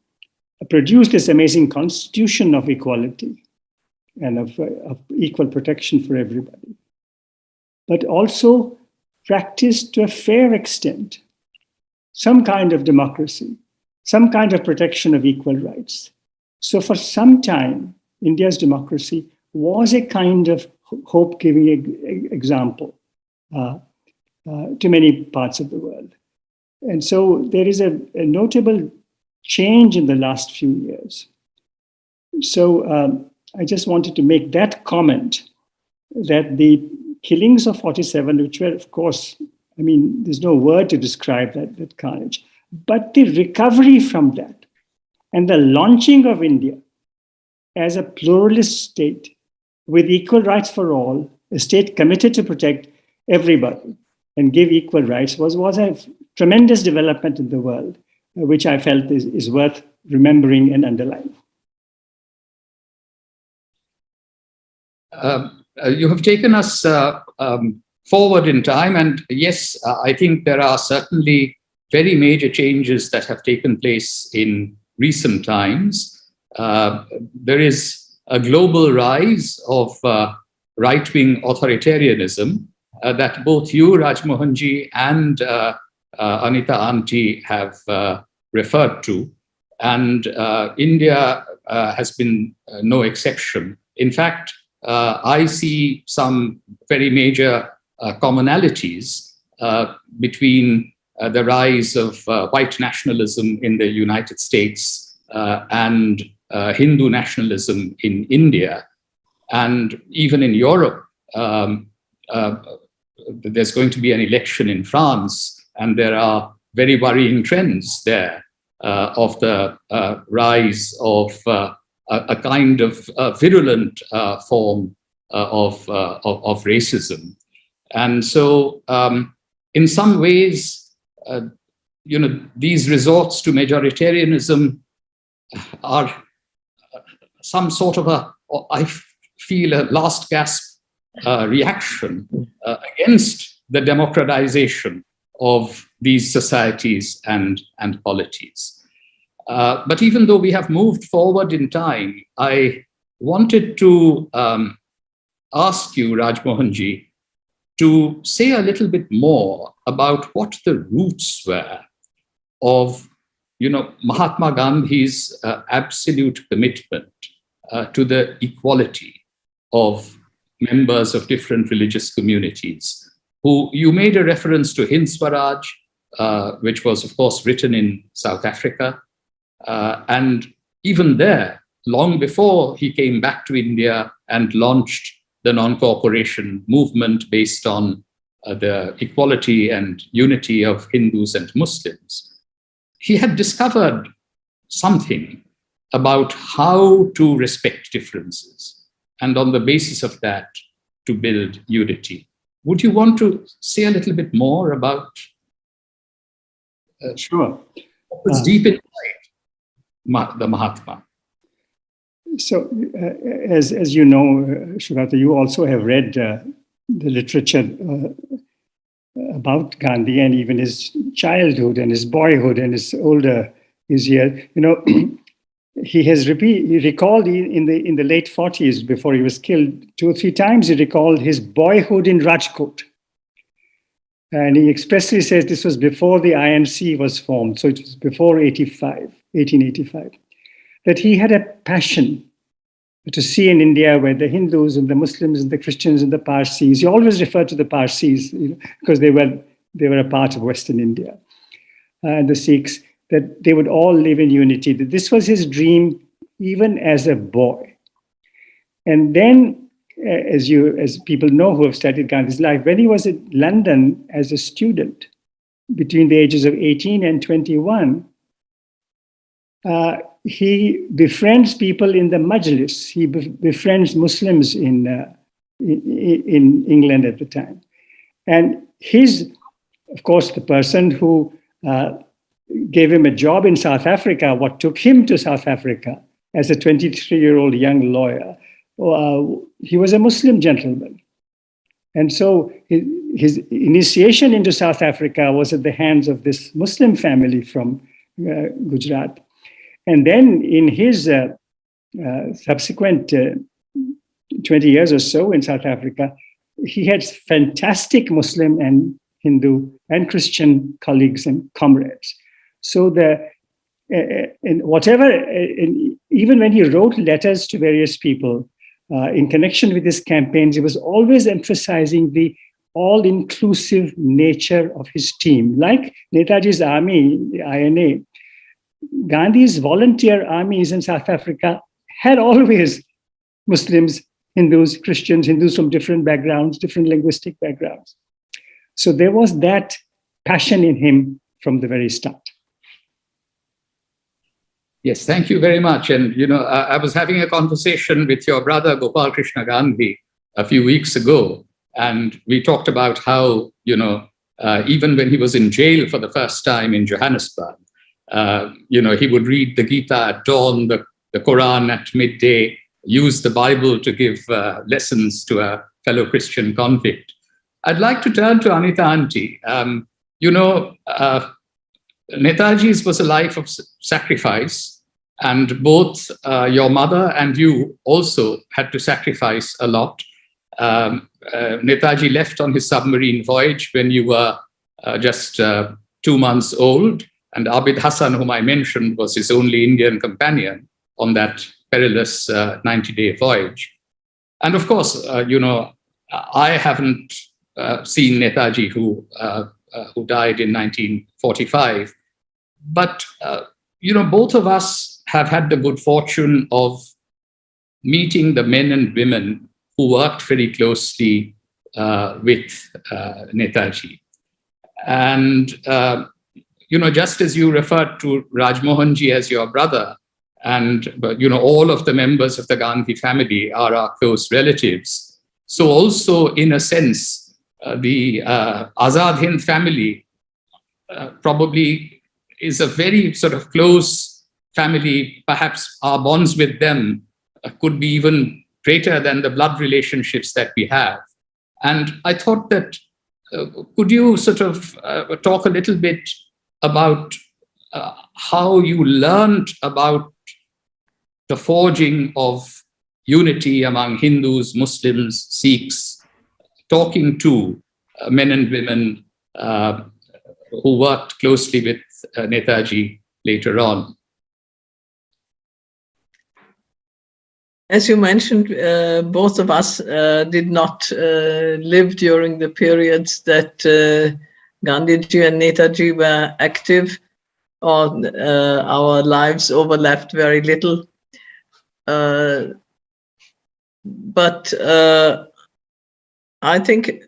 produce this amazing constitution of equality and of equal protection for everybody, but also practiced to a fair extent some kind of democracy, some kind of protection of equal rights. So for some time, India's democracy was a kind of hope-giving example to many parts of the world. And so there is a notable change in the last few years. So I just wanted to make that comment that the killings of 47, which were, of course, I mean, there's no word to describe that carnage, but the recovery from that and the launching of India as a pluralist state with equal rights for all, a state committed to protect everybody and give equal rights was a tremendous development in the world, which I felt is worth remembering and underlining. You have taken us forward in time, and yes, I think there are certainly very major changes that have taken place in recent times. there is a global rise of right-wing authoritarianism that both you, Rajmohanji, and Anita Auntie have referred to. And India has been no exception. In fact, I see some very major commonalities between the rise of white nationalism in the United States and Hindu nationalism in India. And even in Europe, there's going to be an election in France, and there are very worrying trends there of the rise of a kind of virulent form of racism. And so, in some ways, these resorts to majoritarianism are some sort of I feel, a last gasp reaction against the democratization of these societies and polities. But even though we have moved forward in time, I wanted to ask you, Rajmohanji, to say a little bit more about what the roots were of Mahatma Gandhi's absolute commitment to the equality of members of different religious communities, who you made a reference to Hind Swaraj, which was, of course, written in South Africa. And even there, long before he came back to India and launched the non-cooperation movement based on the equality and unity of Hindus and Muslims, he had discovered something about how to respect differences, and on the basis of that, to build unity. Would you want to say a little bit more about Sure. what was deep inside the Mahatma? So, as you know, Sugata, you also have read the literature about Gandhi, and even his childhood and his boyhood and his years. He has he recalled in the late 40s, before he was killed, 2 or 3 times he recalled his boyhood in Rajkot. And he expressly says this was before the INC was formed, so it was before 1885, that he had a passion to see in India where the Hindus and the Muslims and the Christians and the Parsis, he always referred to the Parsis, because they were a part of Western India, and the Sikhs, that they would all live in unity. That this was his dream even as a boy. And then, as people know who have studied Gandhi's life, when he was in London as a student, between the ages of 18 and 21, he befriends people in the Majlis. He befriends Muslims in England at the time. And of course, the person who gave him a job in South Africa, what took him to South Africa as a 23-year-old young lawyer, he was a Muslim gentleman. And so his initiation into South Africa was at the hands of this Muslim family from Gujarat. And then in his subsequent 20 years or so in South Africa, he had fantastic Muslim and Hindu and Christian colleagues and comrades. So even when he wrote letters to various people in connection with his campaigns, he was always emphasizing the all-inclusive nature of his team. Like Netaji's army, the INA, Gandhi's volunteer armies in South Africa had always Muslims, Hindus, Christians, Hindus from different backgrounds, different linguistic backgrounds. So there was that passion in him from the very start. Yes, thank you very much. And, I was having a conversation with your brother, Gopal Krishna Gandhi, a few weeks ago. And we talked about how, even when he was in jail for the first time in Johannesburg, he would read the Gita at dawn, the Quran at midday, use the Bible to give lessons to a fellow Christian convict. I'd like to turn to Anita Auntie. Netaji's was a life of sacrifice And both your mother and you also had to sacrifice a lot. Netaji left on his submarine voyage when you were just 2 months old, and Abid Hassan, whom I mentioned, was his only Indian companion on that perilous 90-day voyage. And of course, I haven't seen Netaji, who died in 1945, but both of us have had the good fortune of meeting the men and women who worked very closely with Netaji. And, just as you referred to Rajmohanji as your brother, and, all of the members of the Gandhi family are our close relatives. So also, in a sense, the Azad Hind family probably is a very sort of close family. Perhaps our bonds with them could be even greater than the blood relationships that we have. And I thought that, could you sort of talk a little bit about how you learned about the forging of unity among Hindus, Muslims, Sikhs, talking to men and women who worked closely with Netaji later on? As you mentioned, both of us did not live during the periods that Gandhiji and Netaji were active, or our lives overlapped very little. But I think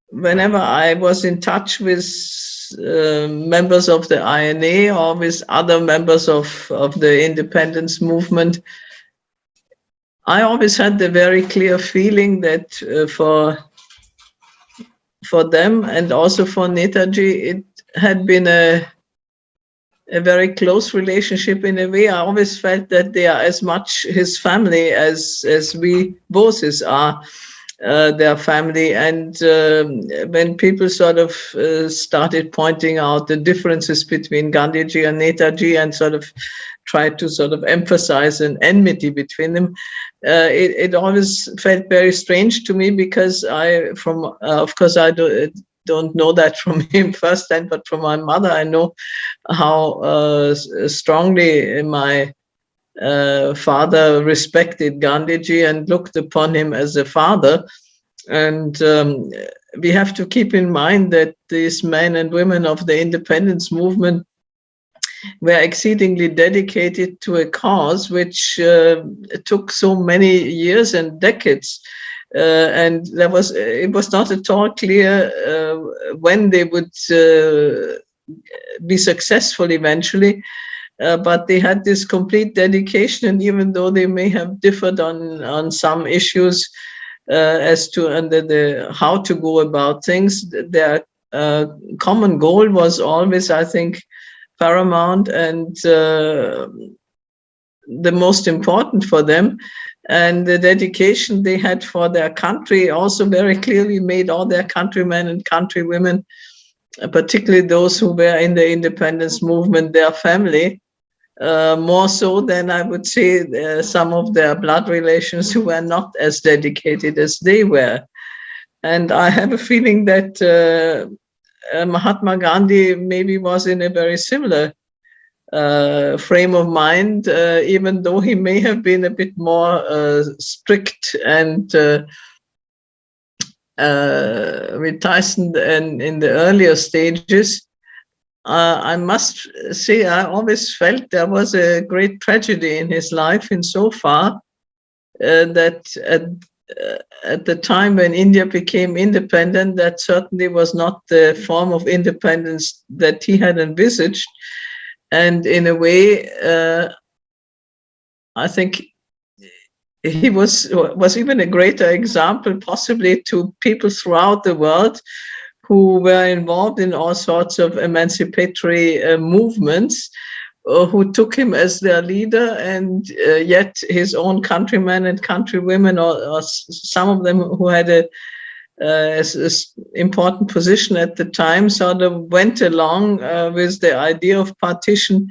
whenever I was in touch with members of the INA or with other members of the independence movement, I always had the very clear feeling that for them and also for Netaji, it had been a very close relationship in a way. I always felt that they are as much his family as we Boses are their family. And when people sort of started pointing out the differences between Gandhiji and Netaji and sort of tried to sort of emphasize an enmity between them, it always felt very strange to me, because of course I don't know that from him firsthand, but from my mother I know how strongly my father respected Gandhiji and looked upon him as a father. And we have to keep in mind that these men and women of the independence movement were exceedingly dedicated to a cause which took so many years and decades. And it was not at all clear when they would be successful eventually. But they had this complete dedication, and even though they may have differed on some issues as to how to go about things, their common goal was always, I think, paramount and the most important for them. And the dedication they had for their country also very clearly made all their countrymen and countrywomen, particularly those who were in the independence movement, their family. More so than, I would say, some of their blood relations who were not as dedicated as they were. And I have a feeling that Mahatma Gandhi maybe was in a very similar frame of mind, even though he may have been a bit more strict and reticent in the earlier stages. I must say, I always felt there was a great tragedy in his life insofar that at the time when India became independent, that certainly was not the form of independence that he had envisaged. And in a way, I think he was even a greater example possibly to people throughout the world who were involved in all sorts of emancipatory movements, who took him as their leader, and yet his own countrymen and countrywomen, or some of them who had a important position at the time, sort of went along with the idea of partition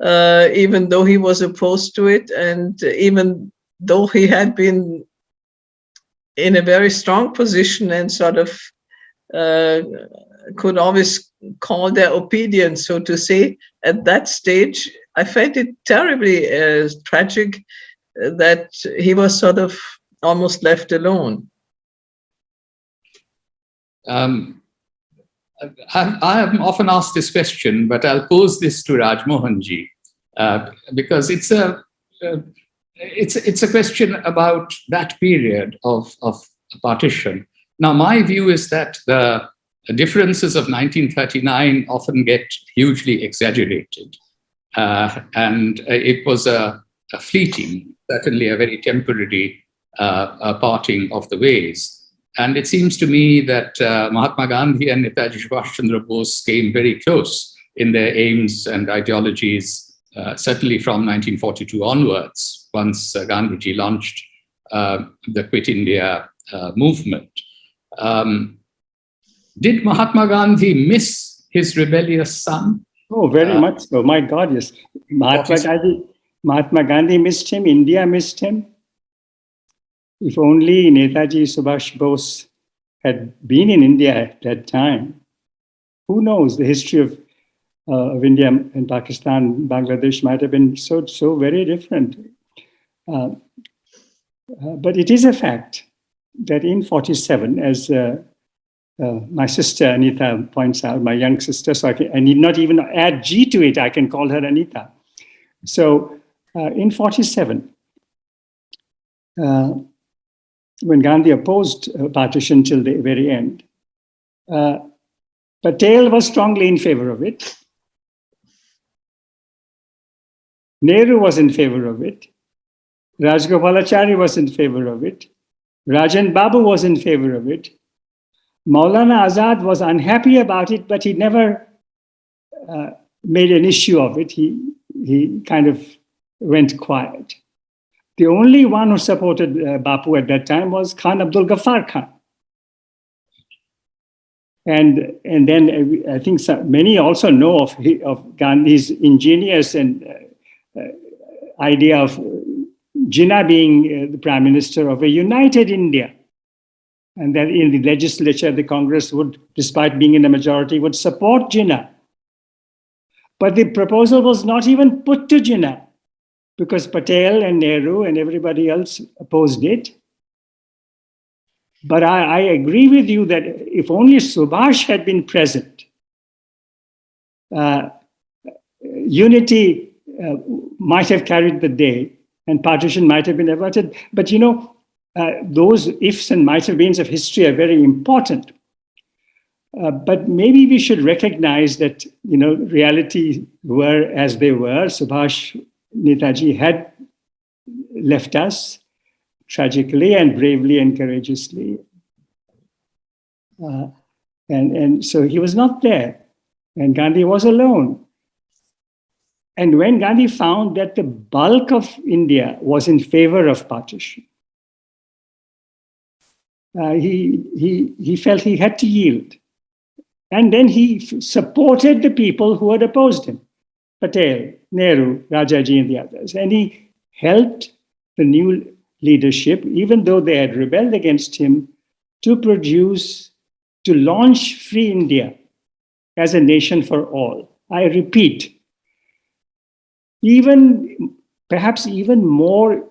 even though he was opposed to it, and even though he had been in a very strong position and sort of could always call their obedience, so to say, at that stage, I felt it terribly tragic that he was sort of almost left alone. I am often asked this question, but I'll pose this to Rajmohanji because it's a question about that period of partition. Now, my view is that the differences of 1939 often get hugely exaggerated, and it was a fleeting, certainly a very temporary parting of the ways. And it seems to me that Mahatma Gandhi and Netaji Subhash Chandra Bose came very close in their aims and ideologies, certainly from 1942 onwards, once Gandhiji launched the Quit India movement. Did Mahatma Gandhi miss his rebellious son? Oh, very much so. My God, yes. Mahatma Gandhi missed him. India missed him. If only Netaji Subhash Bose had been in India at that time, who knows? The history of India and Pakistan, Bangladesh might have been so very different. But it is a fact that in 47, as my sister Anita points out, my young sister, so I need not even add G to it, I can call her Anita. So in 47, when Gandhi opposed partition till the very end, Patel was strongly in favor of it. Nehru was in favor of it. Rajgopalachari was in favor of it. Rajan Babu was in favor of it. Maulana Azad was unhappy about it, but he never made an issue of it. He kind of went quiet. The only one who supported Bapu at that time was Khan Abdul Ghaffar Khan. And then I think many also know of Gandhi's ingenious and idea of Jinnah being the prime minister of a united India. And that in the legislature, the Congress would, despite being in the majority, would support Jinnah. But the proposal was not even put to Jinnah, because Patel and Nehru and everybody else opposed it. But I agree with you that if only Subhash had been present, unity might have carried the day and partition might have been averted. But you know, those ifs and might have beens of history are very important. But maybe we should recognize that, you know, reality were as they were. Subhash, Netaji had left us tragically and bravely and courageously. And so he was not there, and Gandhi was alone. And when Gandhi found that the bulk of India was in favor of partition, he felt he had to yield. And then he supported the people who had opposed him, Patel, Nehru, Rajaji, and the others. And he helped the new leadership, even though they had rebelled against him, to launch Free India as a nation for all. I repeat, perhaps even more,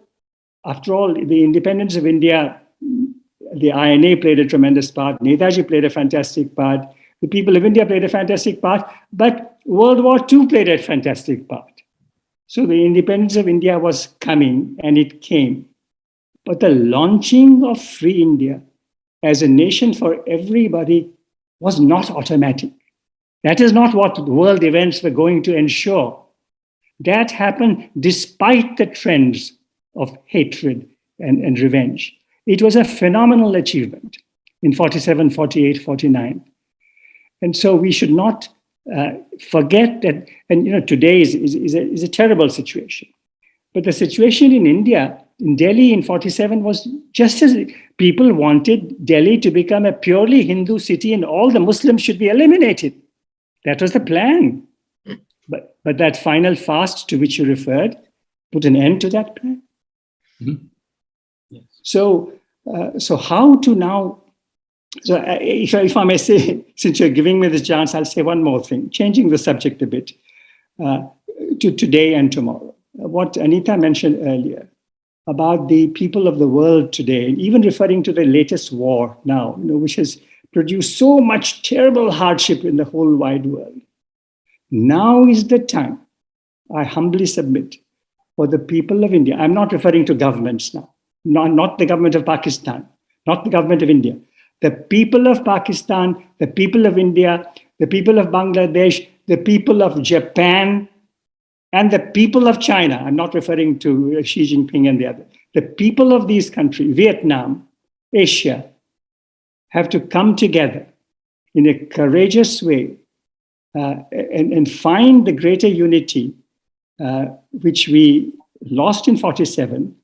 after all, the independence of India, the INA played a tremendous part, Netaji played a fantastic part, the people of India played a fantastic part, but World War II played a fantastic part. So the independence of India was coming, and it came. But the launching of Free India as a nation for everybody was not automatic. That is not what world events were going to ensure. That happened despite the trends of hatred and revenge. It was a phenomenal achievement in 47, 48, 49. And so we should not forget that, and you know, today is a terrible situation. But the situation in India, in Delhi in 47, was just as people wanted Delhi to become a purely Hindu city and all the Muslims should be eliminated. That was the plan. But that final fast to which you referred put an end to that plan. Mhm. Yes. So how to now? So if I may say, since you're giving me this chance, I'll say one more thing, changing the subject a bit to today and tomorrow. What Anita mentioned earlier about the people of the world today, even referring to the latest war now, which has produced so much terrible hardship in the whole wide world. Now is the time, I humbly submit, for the people of India. I'm not referring to governments now, not the government of Pakistan, not the government of India. The people of Pakistan, the people of India, the people of Bangladesh, the people of Japan, and the people of China. I'm not referring to Xi Jinping and the other. The people of these countries, Vietnam, Asia, have to come together in a courageous way and find the greater unity which we lost in 47,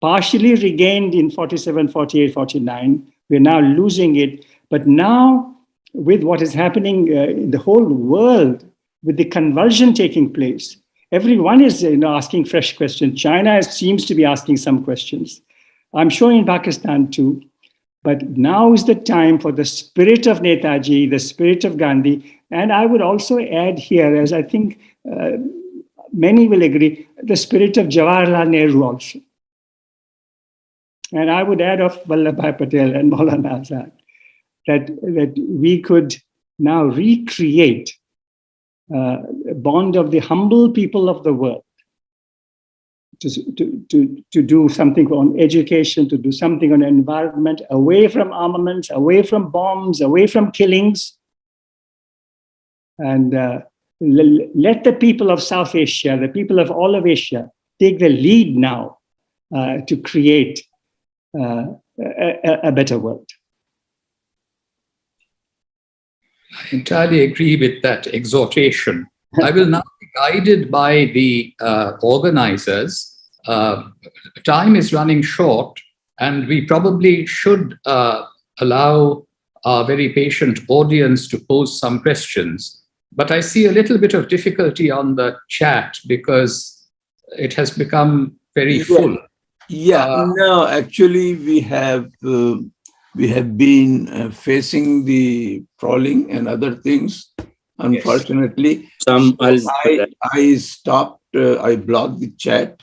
partially regained in 47, 48, 49. We're now losing it. But now, with what is happening in the whole world, with the convulsion taking place, everyone is asking fresh questions. China seems to be asking some questions. I'm sure in Pakistan too. But now is the time for the spirit of Netaji, the spirit of Gandhi. And I would also add here, as I think many will agree, the spirit of Jawaharlal Nehru also. And I would add of Vallabhbhai Patel and Maulana Azad, that we could now recreate a bond of the humble people of the world to do something on education, to do something on environment, away from armaments, away from bombs, away from killings. And let the people of South Asia, the people of all of Asia, take the lead now to create a better world. I entirely agree with that exhortation. I will now be guided by the organizers. Time is running short, and we probably should allow our very patient audience to pose some questions. But I see a little bit of difficulty on the chat because it has become very full. No, actually, we have been facing the trolling and other things. Unfortunately, yes. I stopped. I blocked the chat,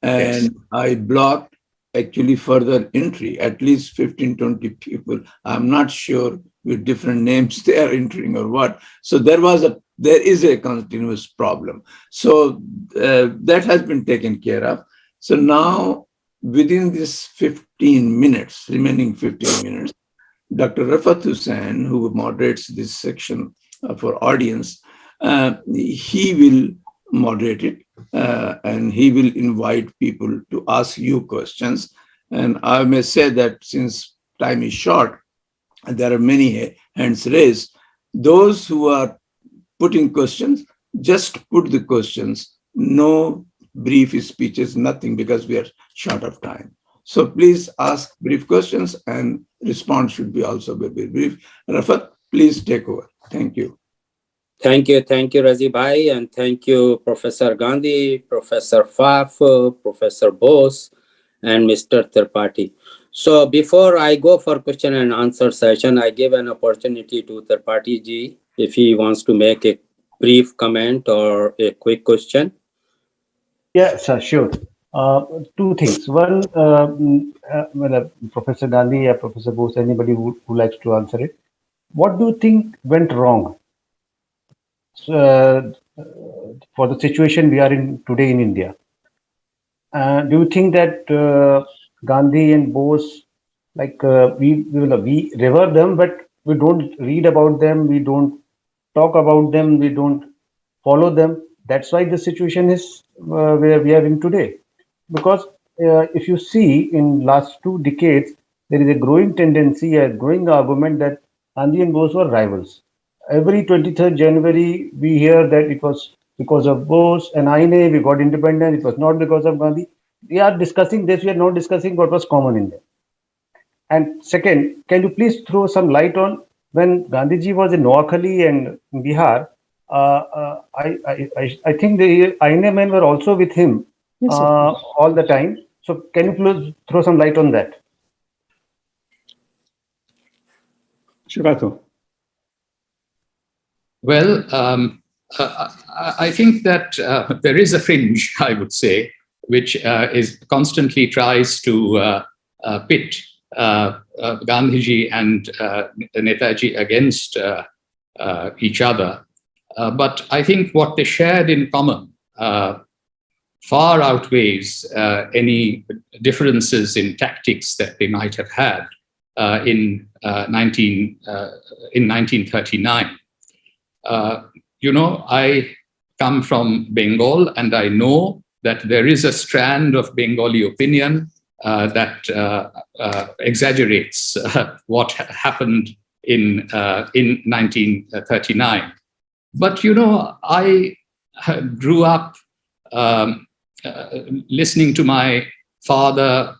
and yes, I blocked actually further entry. At least 15, 20 people. I'm not sure with different names they are entering or what. So there is a continuous problem. So that has been taken care of. So now, within this 15 minutes, remaining 15 minutes, Dr. Rafat Hussain, who moderates this section for audience, he will moderate it and he will invite people to ask you questions. And I may say that since time is short, and there are many hands raised, those who are putting questions, just put the questions. No brief speeches, nothing, because we are short of time. So please ask brief questions and response should be also very brief. Rafat, please take over. Thank you. Thank you, Razi Bhai, and thank you, Professor Gandhi, Professor Pfaff, Professor Bose, and Mr. Tripathi. So before I go for question and answer session, I give an opportunity to Tripathi ji if he wants to make a brief comment or a quick question. Yeah, sir, sure. Two things. One, Professor Gandhi or Professor Bose, anybody who likes to answer it. What do you think went wrong for the situation we are in today in India? Do you think that Gandhi and Bose, we revere them, but we don't read about them, we don't talk about them, we don't follow them? That's why the situation is where we are in today. Because if you see in last 2 decades, there is a growing tendency, a growing argument that Gandhi and Bose were rivals. Every 23rd January, we hear that it was because of Bose and INA, we got independence. It was not because of Gandhi. We are discussing this. We are not discussing what was common in them. And second, can you please throw some light on when Gandhiji was in Noakhali and in Bihar, I think the INA men were also with him Yes, all the time. So can you please throw some light on that? Sugata. Well, I think that there is a fringe, I would say, which is constantly tries to pit Gandhiji and Netaji against each other. But I think what they shared in common far outweighs any differences in tactics that they might have had in 1939. I come from Bengal, and I know that there is a strand of Bengali opinion that exaggerates what happened in 1939. But, I grew up listening to my father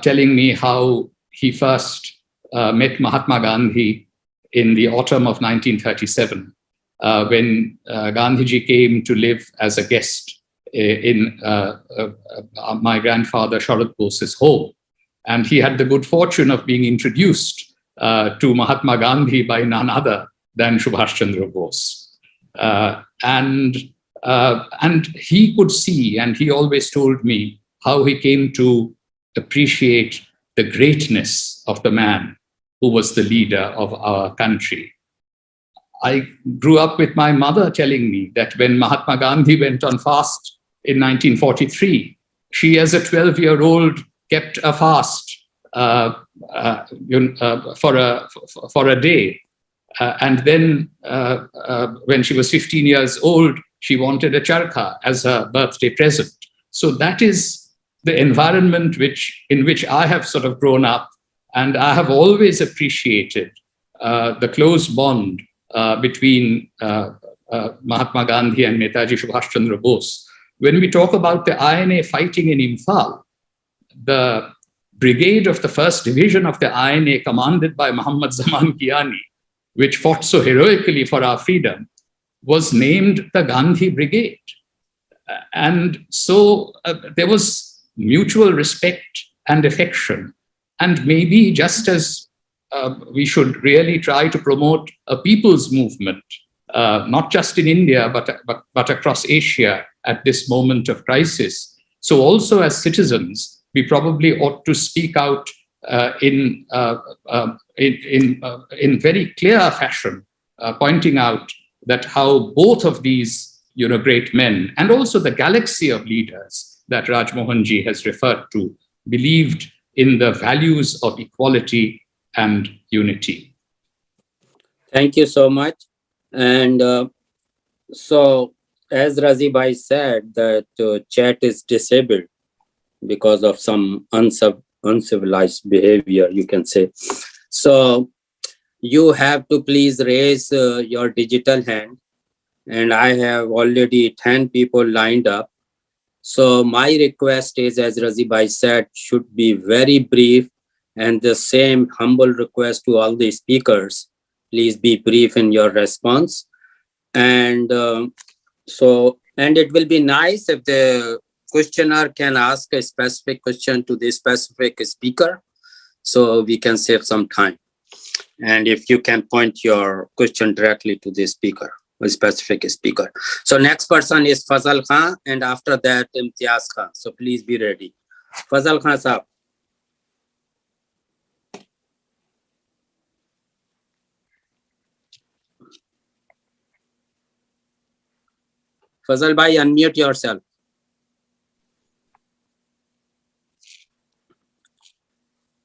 telling me how he first met Mahatma Gandhi in the autumn of 1937, when Gandhiji came to live as a guest in my grandfather Sharad Bose's home. And he had the good fortune of being introduced to Mahatma Gandhi by none other than Subhash Chandra Bose. And he could see, and he always told me, how he came to appreciate the greatness of the man who was the leader of our country. I grew up with my mother telling me that when Mahatma Gandhi went on fast in 1943, she, as a 12-year-old, kept a fast for a day. And then when she was 15 years old, she wanted a charkha as a birthday present. So that is the environment in which I have sort of grown up, and I have always appreciated the close bond between Mahatma Gandhi and Netaji Subhash Chandra Bose. When we talk about the INA fighting in Imphal, the brigade of the 1st Division of the INA, commanded by Muhammad Zaman Kiani, which fought so heroically for our freedom, was named the Gandhi Brigade. And so there was mutual respect and affection. And maybe just as we should really try to promote a people's movement, not just in India, but across Asia at this moment of crisis. So also as citizens, we probably ought to speak out in very clear fashion, pointing out that how both of these great men, and also the galaxy of leaders that Rajmohanji has referred to, believed in the values of equality and unity. Thank you so much. And so, as Razi Bhai said, that chat is disabled because of some uncivilized behavior, you can say. So you have to please raise your digital hand. And I have already 10 people lined up. So my request is, as Razi Bhai said, should be very brief, and the same humble request to all the speakers, please be brief in your response. And and it will be nice if the questioner can ask a specific question to the specific speaker, so we can save some time. And if you can point your question directly to the speaker, a specific speaker. So next person is Fazal Khan, and after that Imtiaz Khan. So please be ready. Fazal Khan sahab. Fazal bhai, unmute yourself.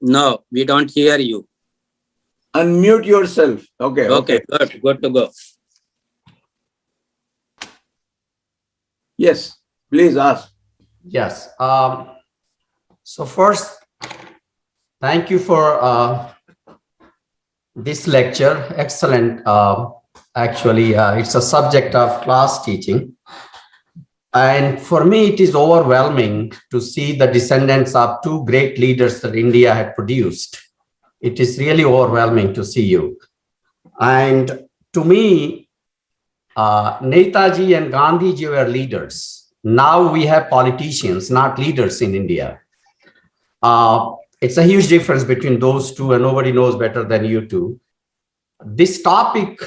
No, we don't hear you. Unmute yourself. Okay. Okay, good to go. Yes, please ask. Yes. So first, thank you for this lecture. Excellent. Actually, it's a subject of class teaching. And for me, it is overwhelming to see the descendants of two great leaders that India had produced. It is really overwhelming to see you. And to me, Netaji and Gandhiji were leaders. Now we have politicians, not leaders in India. It's a huge difference between those two, and nobody knows better than you two. This topic,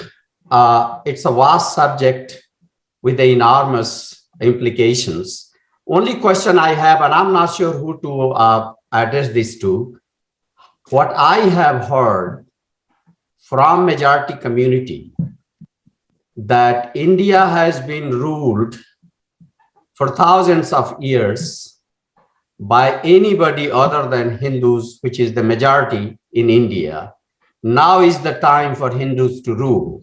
it's a vast subject with the enormous implications. Only question I have, and I'm not sure who to address this to, what I have heard from majority community, that India has been ruled for thousands of years by anybody other than Hindus, which is the majority in India. Now is the time for Hindus to rule.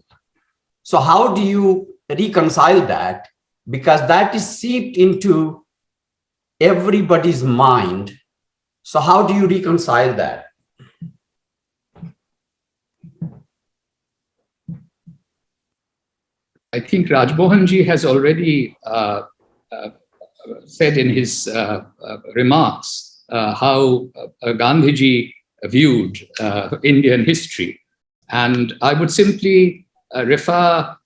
So how do you reconcile that? Because that is seeped into everybody's mind. So how do you reconcile that? I think Rajmohanji has already said in his remarks how Gandhiji viewed Indian history. And I would simply refer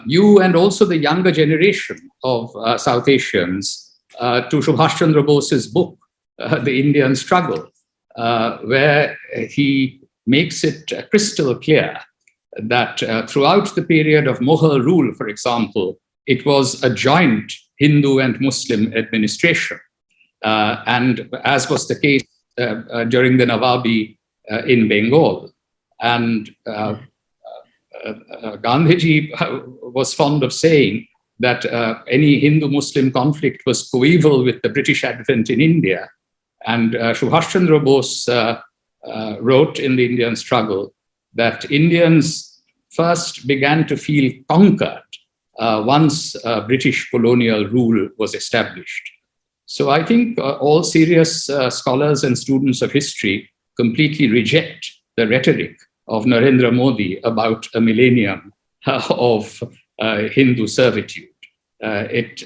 you and also the younger generation of South Asians to Subhash Chandra Bose's book, The Indian Struggle, where he makes it crystal clear that throughout the period of Mughal rule, for example, it was a joint Hindu and Muslim administration. And as was the case during the Nawabi in Bengal. And Gandhiji was fond of saying that any Hindu-Muslim conflict was coeval with the British advent in India. And Subhash Chandra Bose wrote in the Indian Struggle that Indians first began to feel conquered once British colonial rule was established. So I think all serious scholars and students of history completely reject the rhetoric of Narendra Modi about a millennium of Hindu servitude. It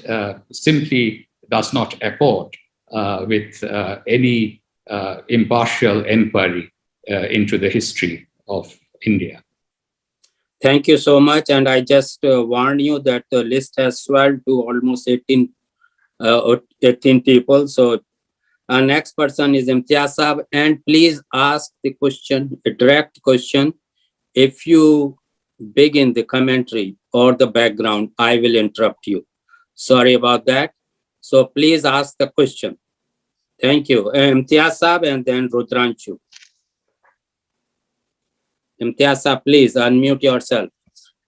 simply does not accord with any impartial inquiry into the history of India. Thank you so much. And I just warn you that the list has swelled to almost 18 people. So our next person is Imtiaz Saab. And please ask the question, a direct question. If you begin the commentary or the background, I will interrupt you. Sorry about that. So please ask the question. Thank you. Imtiaz Saab and then Rudranshu. Imtiaz Saab, please unmute yourself.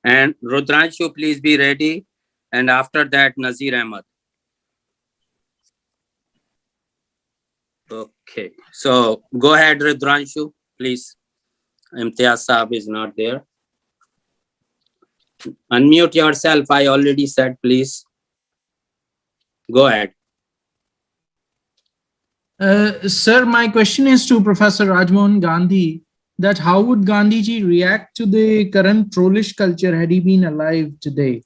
And Rudranshu, please be ready. And after that, Nazir Ahmad. Okay. So go ahead, Rudranshu, please. Imtiaz Saab is not there. Unmute yourself. I already said, please. Go ahead. Sir, my question is to Professor Rajmohan Gandhi, that how would Gandhiji react to the current trollish culture had he been alive today,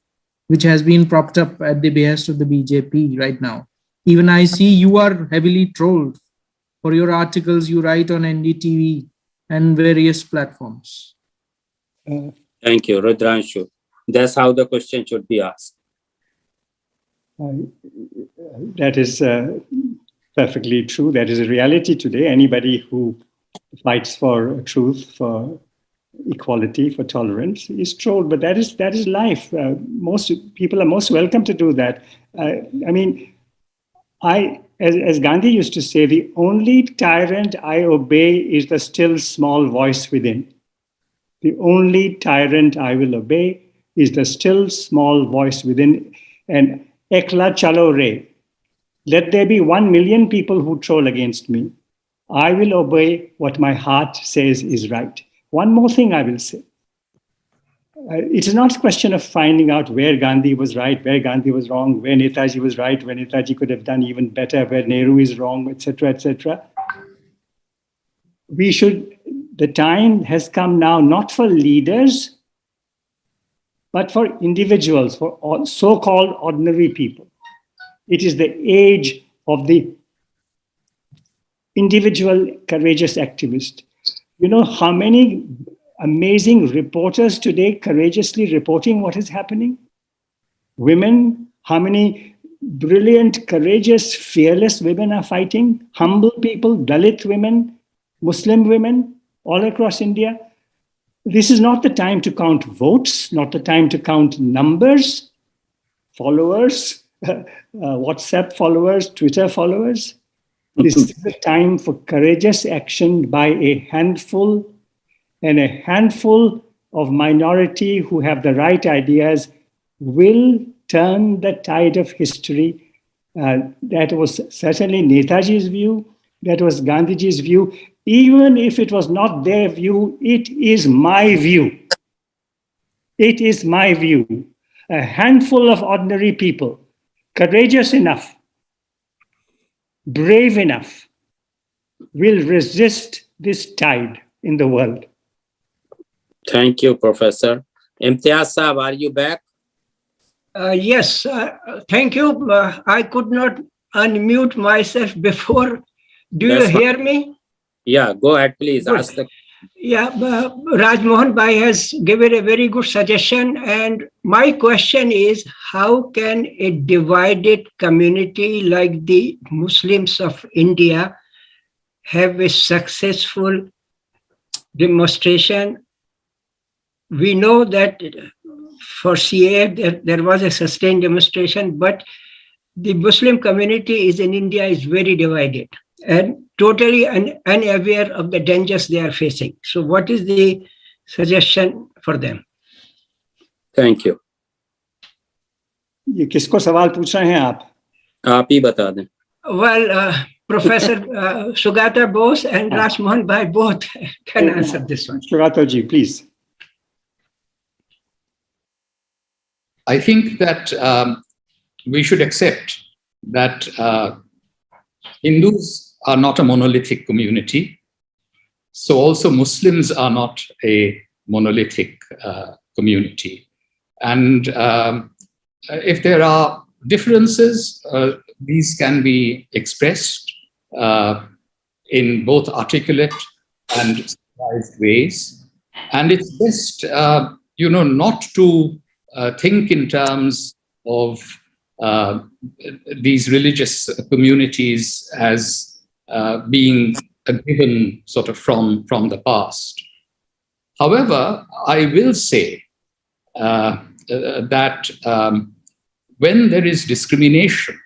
which has been propped up at the behest of the BJP right now? Even I see you are heavily trolled for your articles you write on NDTV and various platforms. Thank you, Rudranshu. That's how the question should be asked. That is perfectly true. That is a reality today. Anybody who fights for truth, for equality, for tolerance is trolled. But that is life. Most people are most welcome to do that. As Gandhi used to say, the only tyrant I obey is the still small voice within. The only tyrant I will obey is the still small voice within. And ekla chalo re. Let there be 1 million people who troll against me. I will obey what my heart says is right. One more thing I will say. It is not a question of finding out where Gandhi was right, where Gandhi was wrong, where Netaji was right, where Netaji could have done even better, where Nehru is wrong, etc., etc. The time has come now not for leaders, but for individuals, for all so-called ordinary people. It is the age of the individual courageous activist. You know how many amazing reporters today courageously reporting what is happening? women, how many brilliant, courageous, fearless women are fighting, humble people, Dalit women, Muslim women, all across India. This is not the time to count votes, not the time to count numbers, followers, WhatsApp followers, Twitter followers. This is the time for courageous action by a handful, and a handful of minority who have the right ideas will turn the tide of history. That was certainly Netaji's view. That was Gandhiji's view. Even if it was not their view, it is my view. It is my view. A handful of ordinary people, courageous enough, brave enough, will resist this tide in the world. Thank you, Professor. Imtiaz Saab, are you back? Yes, thank you. I could not unmute myself before. Do That's you hear me? Yeah, go ahead, please. Good. Ask the. Yeah, Rajmohan Bhai has given a very good suggestion. And my question is, how can a divided community like the Muslims of India have a successful demonstration? We know that for CA, there was a sustained demonstration, but the Muslim community in India is very divided and totally unaware of the dangers they are facing. So what is the suggestion for them? Thank you. ये किसको सवाल पूछ रहे हैं आप? आप ही बता दें. Well, Professor Sugata Bose and Rajmohan Bhai both can answer this one. Sugata ji, please. I think that we should accept that Hindus are not a monolithic community. So also Muslims are not a monolithic community. And if there are differences, these can be expressed in both articulate and civilized ways. And it's best, not to think in terms of these religious communities as being a given sort of from the past. However, I will say that when there is discrimination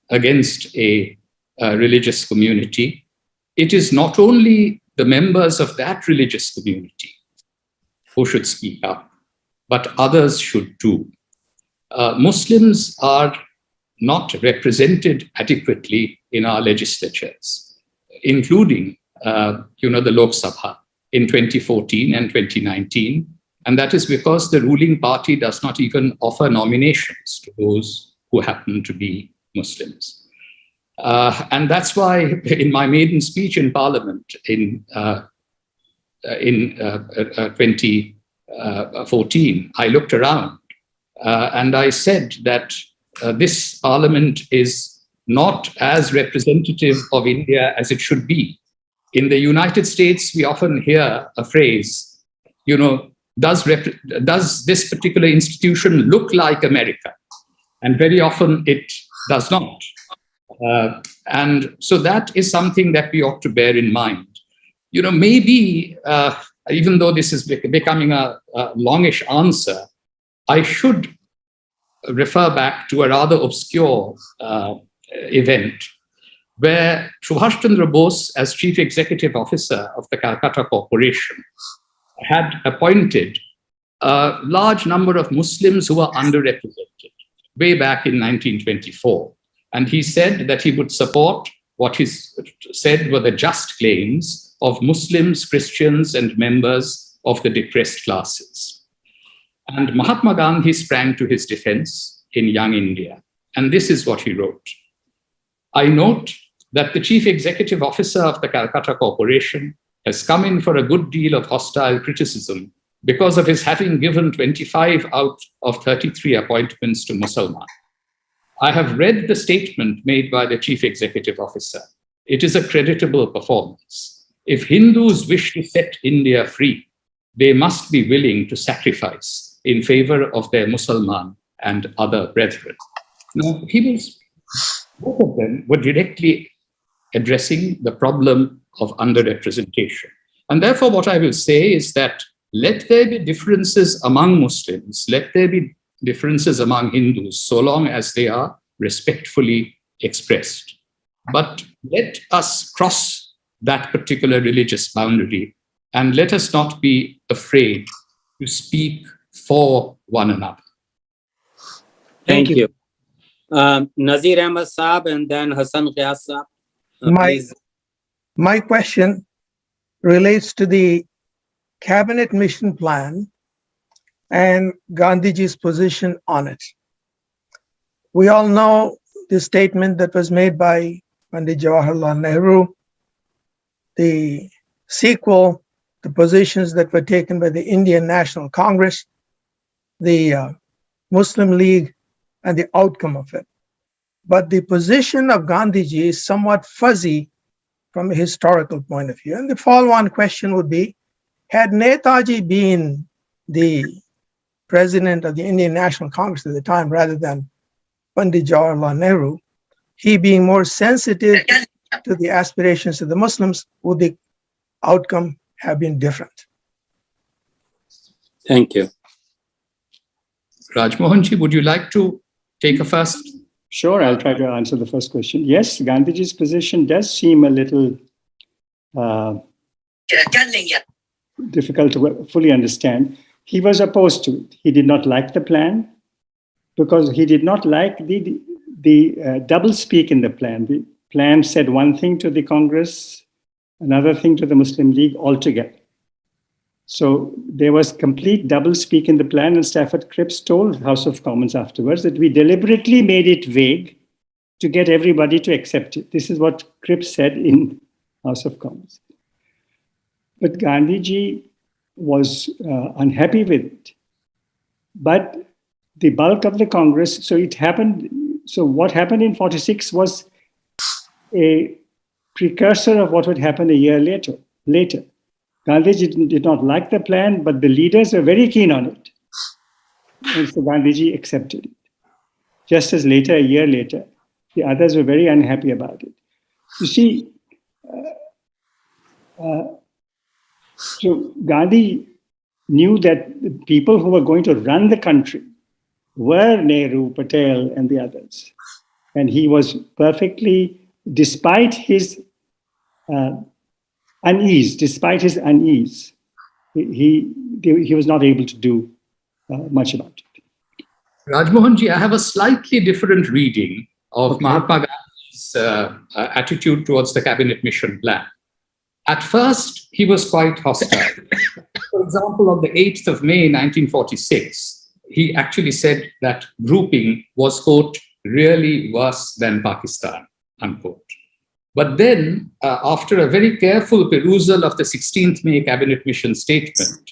against a religious community, it is not only the members of that religious community who should speak up, but others should too. Muslims are not represented adequately in our legislatures, including, the Lok Sabha in 2014 and 2019. And that is because the ruling party does not even offer nominations to those who happen to be Muslims. And that's why in my maiden speech in Parliament in 2014, I looked around and I said that this Parliament is not as representative of India as it should be. In the United States, we often hear a phrase, does this particular institution look like America? And very often it does not. And so that is something that we ought to bear in mind. Maybe, even though this is becoming a longish answer, I should refer back to a rather obscure event where Subhash Chandra Bose, as Chief Executive Officer of the Calcutta Corporation, had appointed a large number of Muslims who were underrepresented way back in 1924. And he said that he would support what he said were the just claims of Muslims, Christians, and members of the depressed classes. And Mahatma Gandhi sprang to his defense in Young India. And this is what he wrote. I note that the Chief Executive Officer of the Calcutta Corporation has come in for a good deal of hostile criticism because of his having given 25 out of 33 appointments to Musalman. I have read the statement made by the Chief Executive Officer. It is a creditable performance. If Hindus wish to set India free, they must be willing to sacrifice in favor of their Musalman and other brethren. Now, both of them were directly addressing the problem of underrepresentation. And therefore, what I will say is that let there be differences among Muslims, let there be differences among Hindus, so long as they are respectfully expressed. But let us cross that particular religious boundary, and let us not be afraid to speak for one another. Thank you. Nazir Ahmad Saab and then Hassan Ghiyas Saab. Please. My question relates to the cabinet mission plan and Gandhiji's position on it. We all know the statement that was made by Pandit Jawaharlal Nehru, the sequel, the positions that were taken by the Indian National Congress, the Muslim League, and the outcome of it. But the position of Gandhiji is somewhat fuzzy from a historical point of view. And the follow-on question would be, had Netaji been the president of the Indian National Congress at the time, rather than Pandit Jawaharlal Nehru, he being more sensitive to the aspirations of the Muslims, would the outcome have been different? Thank you. Rajmohanji, would you like to take a first? Sure, I'll try to answer the first question. Yes, Gandhiji's position does seem a little difficult to fully understand. He was opposed to it. He did not like the plan because he did not like the double speak in the plan. The plan said one thing to the Congress, another thing to the Muslim League altogether. So there was complete double speak in the plan, and Stafford Cripps told House of Commons afterwards that we deliberately made it vague to get everybody to accept it. This is what Cripps said in House of Commons. But Gandhiji was unhappy with it. But the bulk of the Congress, so what happened in 46 was a precursor of what would happen a year later. Gandhiji did not like the plan, but the leaders were very keen on it. And so Gandhiji accepted it. Just as later, a year later, the others were very unhappy about it. You see, so Gandhi knew that the people who were going to run the country were Nehru, Patel, and the others. And he was perfectly, despite his unease, he was not able to do much about it. Rajmohanji, I have a slightly different reading of Mahatma Gandhi's attitude towards the cabinet mission plan. At first, he was quite hostile. For example, on the 8th of May, 1946, he actually said that grouping was, quote, really worse than Pakistan, unquote. But then, after a very careful perusal of the 16th May cabinet mission statement,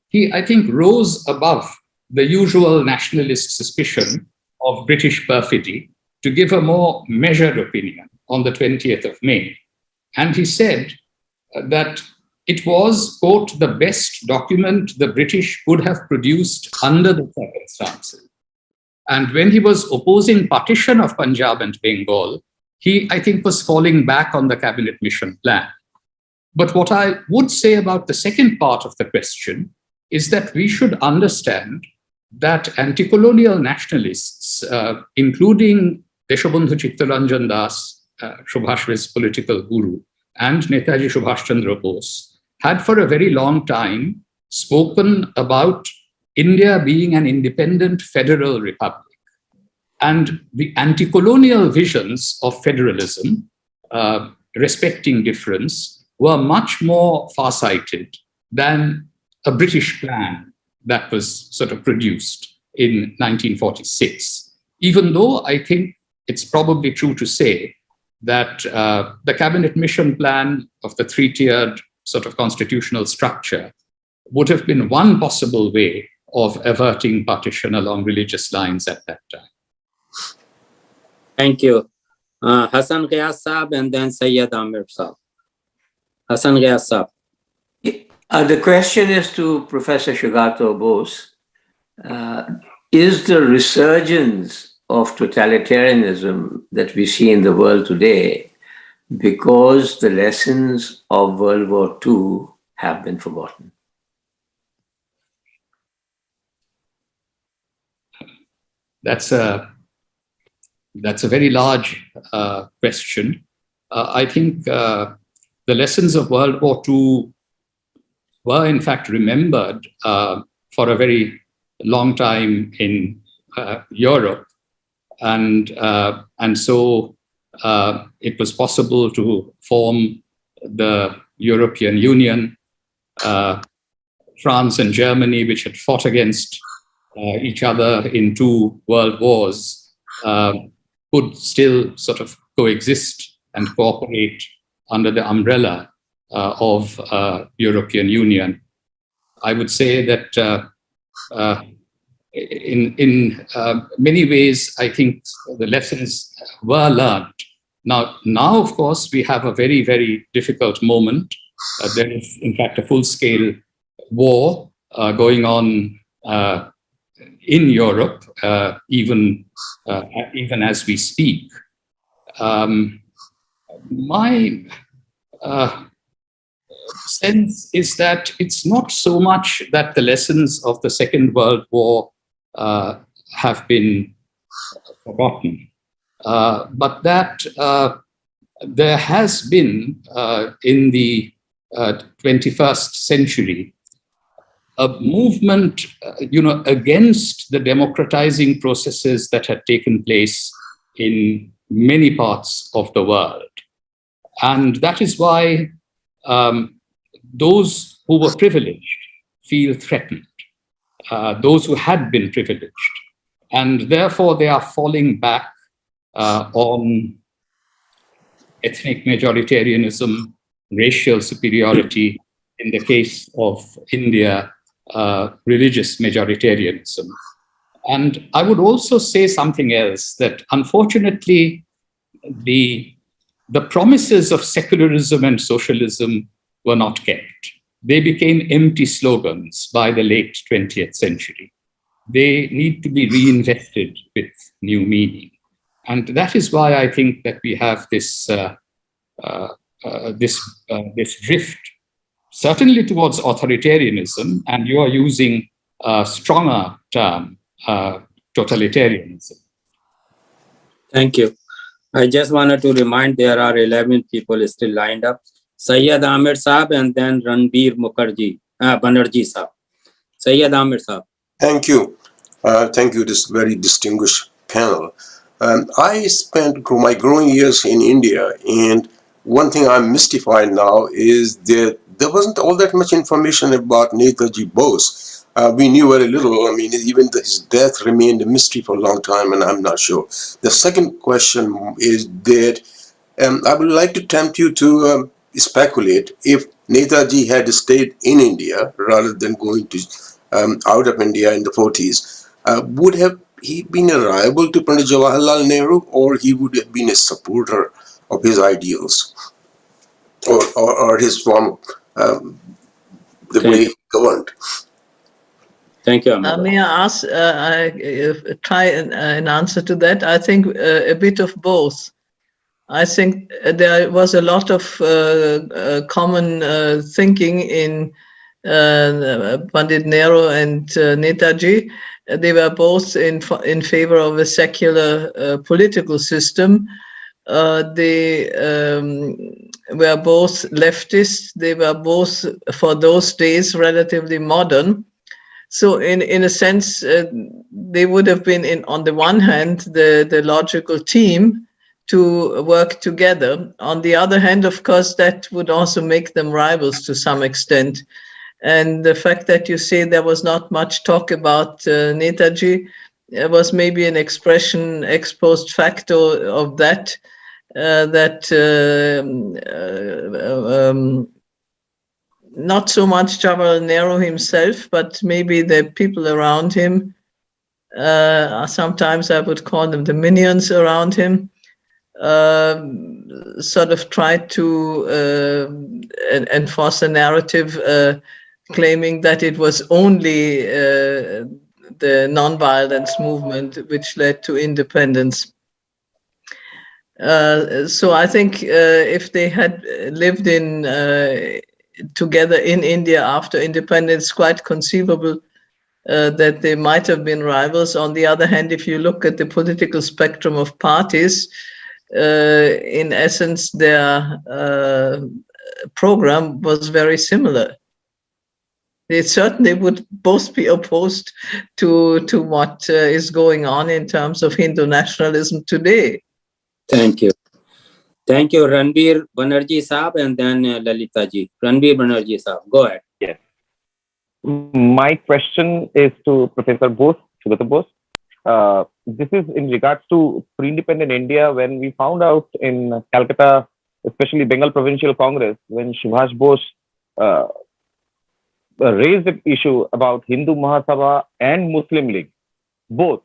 he, I think, rose above the usual nationalist suspicion of British perfidy to give a more measured opinion on the 20th of May. And he said that it was, quote, the best document the British could have produced under the circumstances. And when he was opposing partition of Punjab and Bengal, he, I think, was falling back on the cabinet mission plan. But what I would say about the second part of the question is that we should understand that anti-colonial nationalists, including Deshabandhu Chittaranjan Das, Subhash's political guru, and Netaji Subhash Chandra Bose, had for a very long time spoken about India being an independent federal republic. And the anti-colonial visions of federalism, respecting difference, were much more far-sighted than a British plan that was sort of produced in 1946. Even though I think it's probably true to say that the cabinet mission plan of the three-tiered sort of constitutional structure would have been one possible way of averting partition along religious lines at that time. Thank you. Hassan Ghiyas Saab and then Sayyid Amir Saab. Hassan Ghiyas Saab. The question is to Professor Sugata Bose. is the resurgence of totalitarianism that we see in the world today because the lessons of World War II have been forgotten? That's a very large question. I think the lessons of World War II were in fact remembered for a very long time in Europe, and so it was possible to form the European Union. France and Germany, which had fought against each other in 2 world wars, could still sort of coexist and cooperate under the umbrella of European Union. I would say that in many ways, I think the lessons were learned. Now, of course, we have a very, very difficult moment. There is, in fact, a full-scale war going on in Europe, even as we speak. My sense is that it's not so much that the lessons of the Second World War have been forgotten, but that there has been in the 21st century a movement, against the democratizing processes that had taken place in many parts of the world. And that is why those who were privileged feel threatened, those who had been privileged. And therefore, they are falling back on ethnic majoritarianism, racial superiority, in the case of India, religious majoritarianism. And I would also say something else, that unfortunately, the promises of secularism and socialism were not kept. They became empty slogans by the late 20th century. They need to be reinvested with new meaning. And that is why I think that we have this drift, certainly towards authoritarianism, and you are using a stronger term, totalitarianism. Thank you. I just wanted to remind there are 11 people still lined up. Sayyid Ahmed Saab and then Ranbir Banerjee Saab. Sayyid Ahmed Saab. Thank you. Thank you, this very distinguished panel. I spent my growing years in India, and one thing I'm mystified now is that there wasn't all that much information about Netaji Bose. We knew very little. I mean, even his death remained a mystery for a long time, and I'm not sure. The second question is that I would like to tempt you to speculate if Netaji had stayed in India rather than going to out of India in the 40s, would have he been a rival to Pandit Jawaharlal Nehru, or he would have been a supporter of his ideals, or his form, the way he governed? Thank you, Ahmed. May I ask, try an answer to that? I think a bit of both. I think there was a lot of common thinking in Pandit Nehru and Netaji. They were both in favor of a secular political system. They were both leftists. They were both, for those days, relatively modern. So in a sense, they would have been, on the one hand, the logical team to work together. On the other hand, of course, that would also make them rivals to some extent. And the fact that you say there was not much talk about Netaji was maybe an expression ex post facto of that, not so much Jawaharlal Nehru himself, but maybe the people around him. Sometimes I would call them the minions around him. Sort of tried to enforce a narrative claiming that it was only the non-violence movement, which led to independence. So I think if they had lived in together in India after independence, quite conceivable that they might have been rivals. On the other hand, if you look at the political spectrum of parties, in essence, their program was very similar. They certainly would both be opposed to what is going on in terms of Hindu nationalism today. Thank you. Thank you, Ranbir Banerjee Saab, and then Lalita ji. Ranbir Banerjee Saab, go ahead. Yes. My question is to Professor Bose, Sugata Bose. This is in regards to pre-independent India, when we found out in Calcutta, especially Bengal Provincial Congress, when Subhash Bose raised the issue about Hindu Mahasabha and Muslim League, both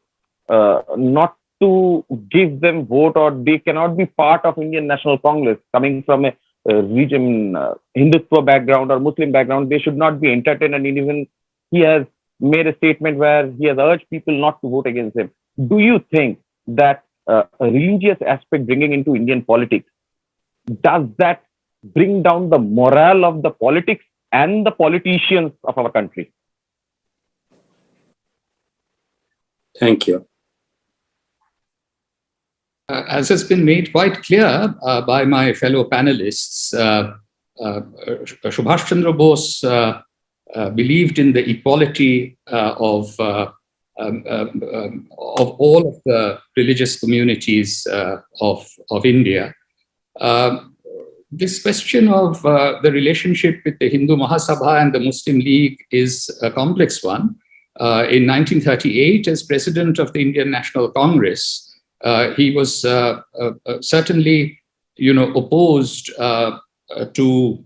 not to give them vote, or they cannot be part of Indian National Congress, coming from a region Hindutva background or Muslim background, they should not be entertained. And even he has made a statement where he has urged people not to vote against him. Do you think that a religious aspect bringing into Indian politics, does that bring down the morale of the politics and the politicians of our country? Thank you. As has been made quite clear by my fellow panelists, Subhash Chandra Bose believed in the equality of all of the religious communities of India. This question of the relationship with the Hindu Mahasabha and the Muslim League is a complex one. In 1938, as president of the Indian National Congress, he was certainly, opposed to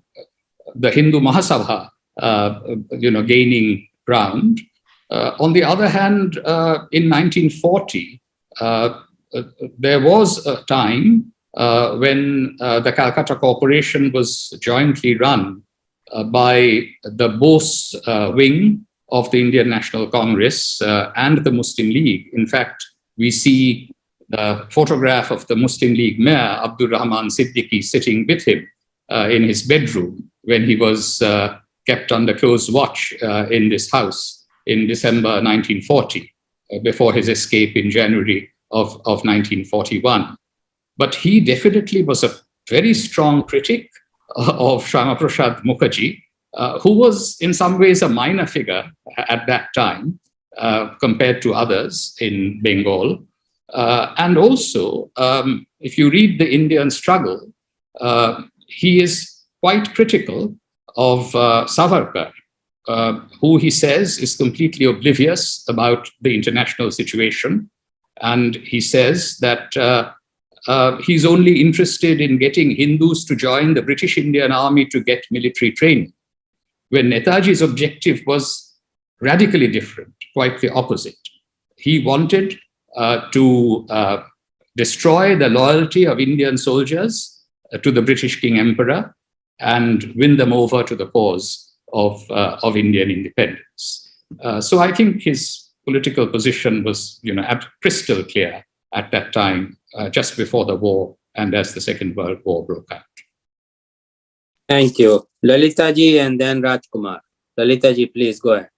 the Hindu Mahasabha, gaining ground. On the other hand, in 1940, there was a time when the Calcutta Corporation was jointly run by the Bose wing of the Indian National Congress and the Muslim League. In fact, we see the photograph of the Muslim League mayor, Abdur Rahman Siddiqui, sitting with him in his bedroom when he was kept under close watch in this house in December 1940, before his escape in January of 1941. But he definitely was a very strong critic of Shyama Prasad Mukherjee, who was in some ways a minor figure at that time compared to others in Bengal. And also, if you read the Indian struggle, he is quite critical of Savarkar, who he says is completely oblivious about the international situation. And he says that he's only interested in getting Hindus to join the British Indian Army to get military training, when Netaji's objective was radically different, quite the opposite. He wanted to destroy the loyalty of Indian soldiers to the British King Emperor and win them over to the cause of Indian independence. So I think his political position was, crystal clear at that time, just before the war and as the Second World War broke out. Thank you. Lalita ji and then Rajkumar. Lalita ji, please go ahead.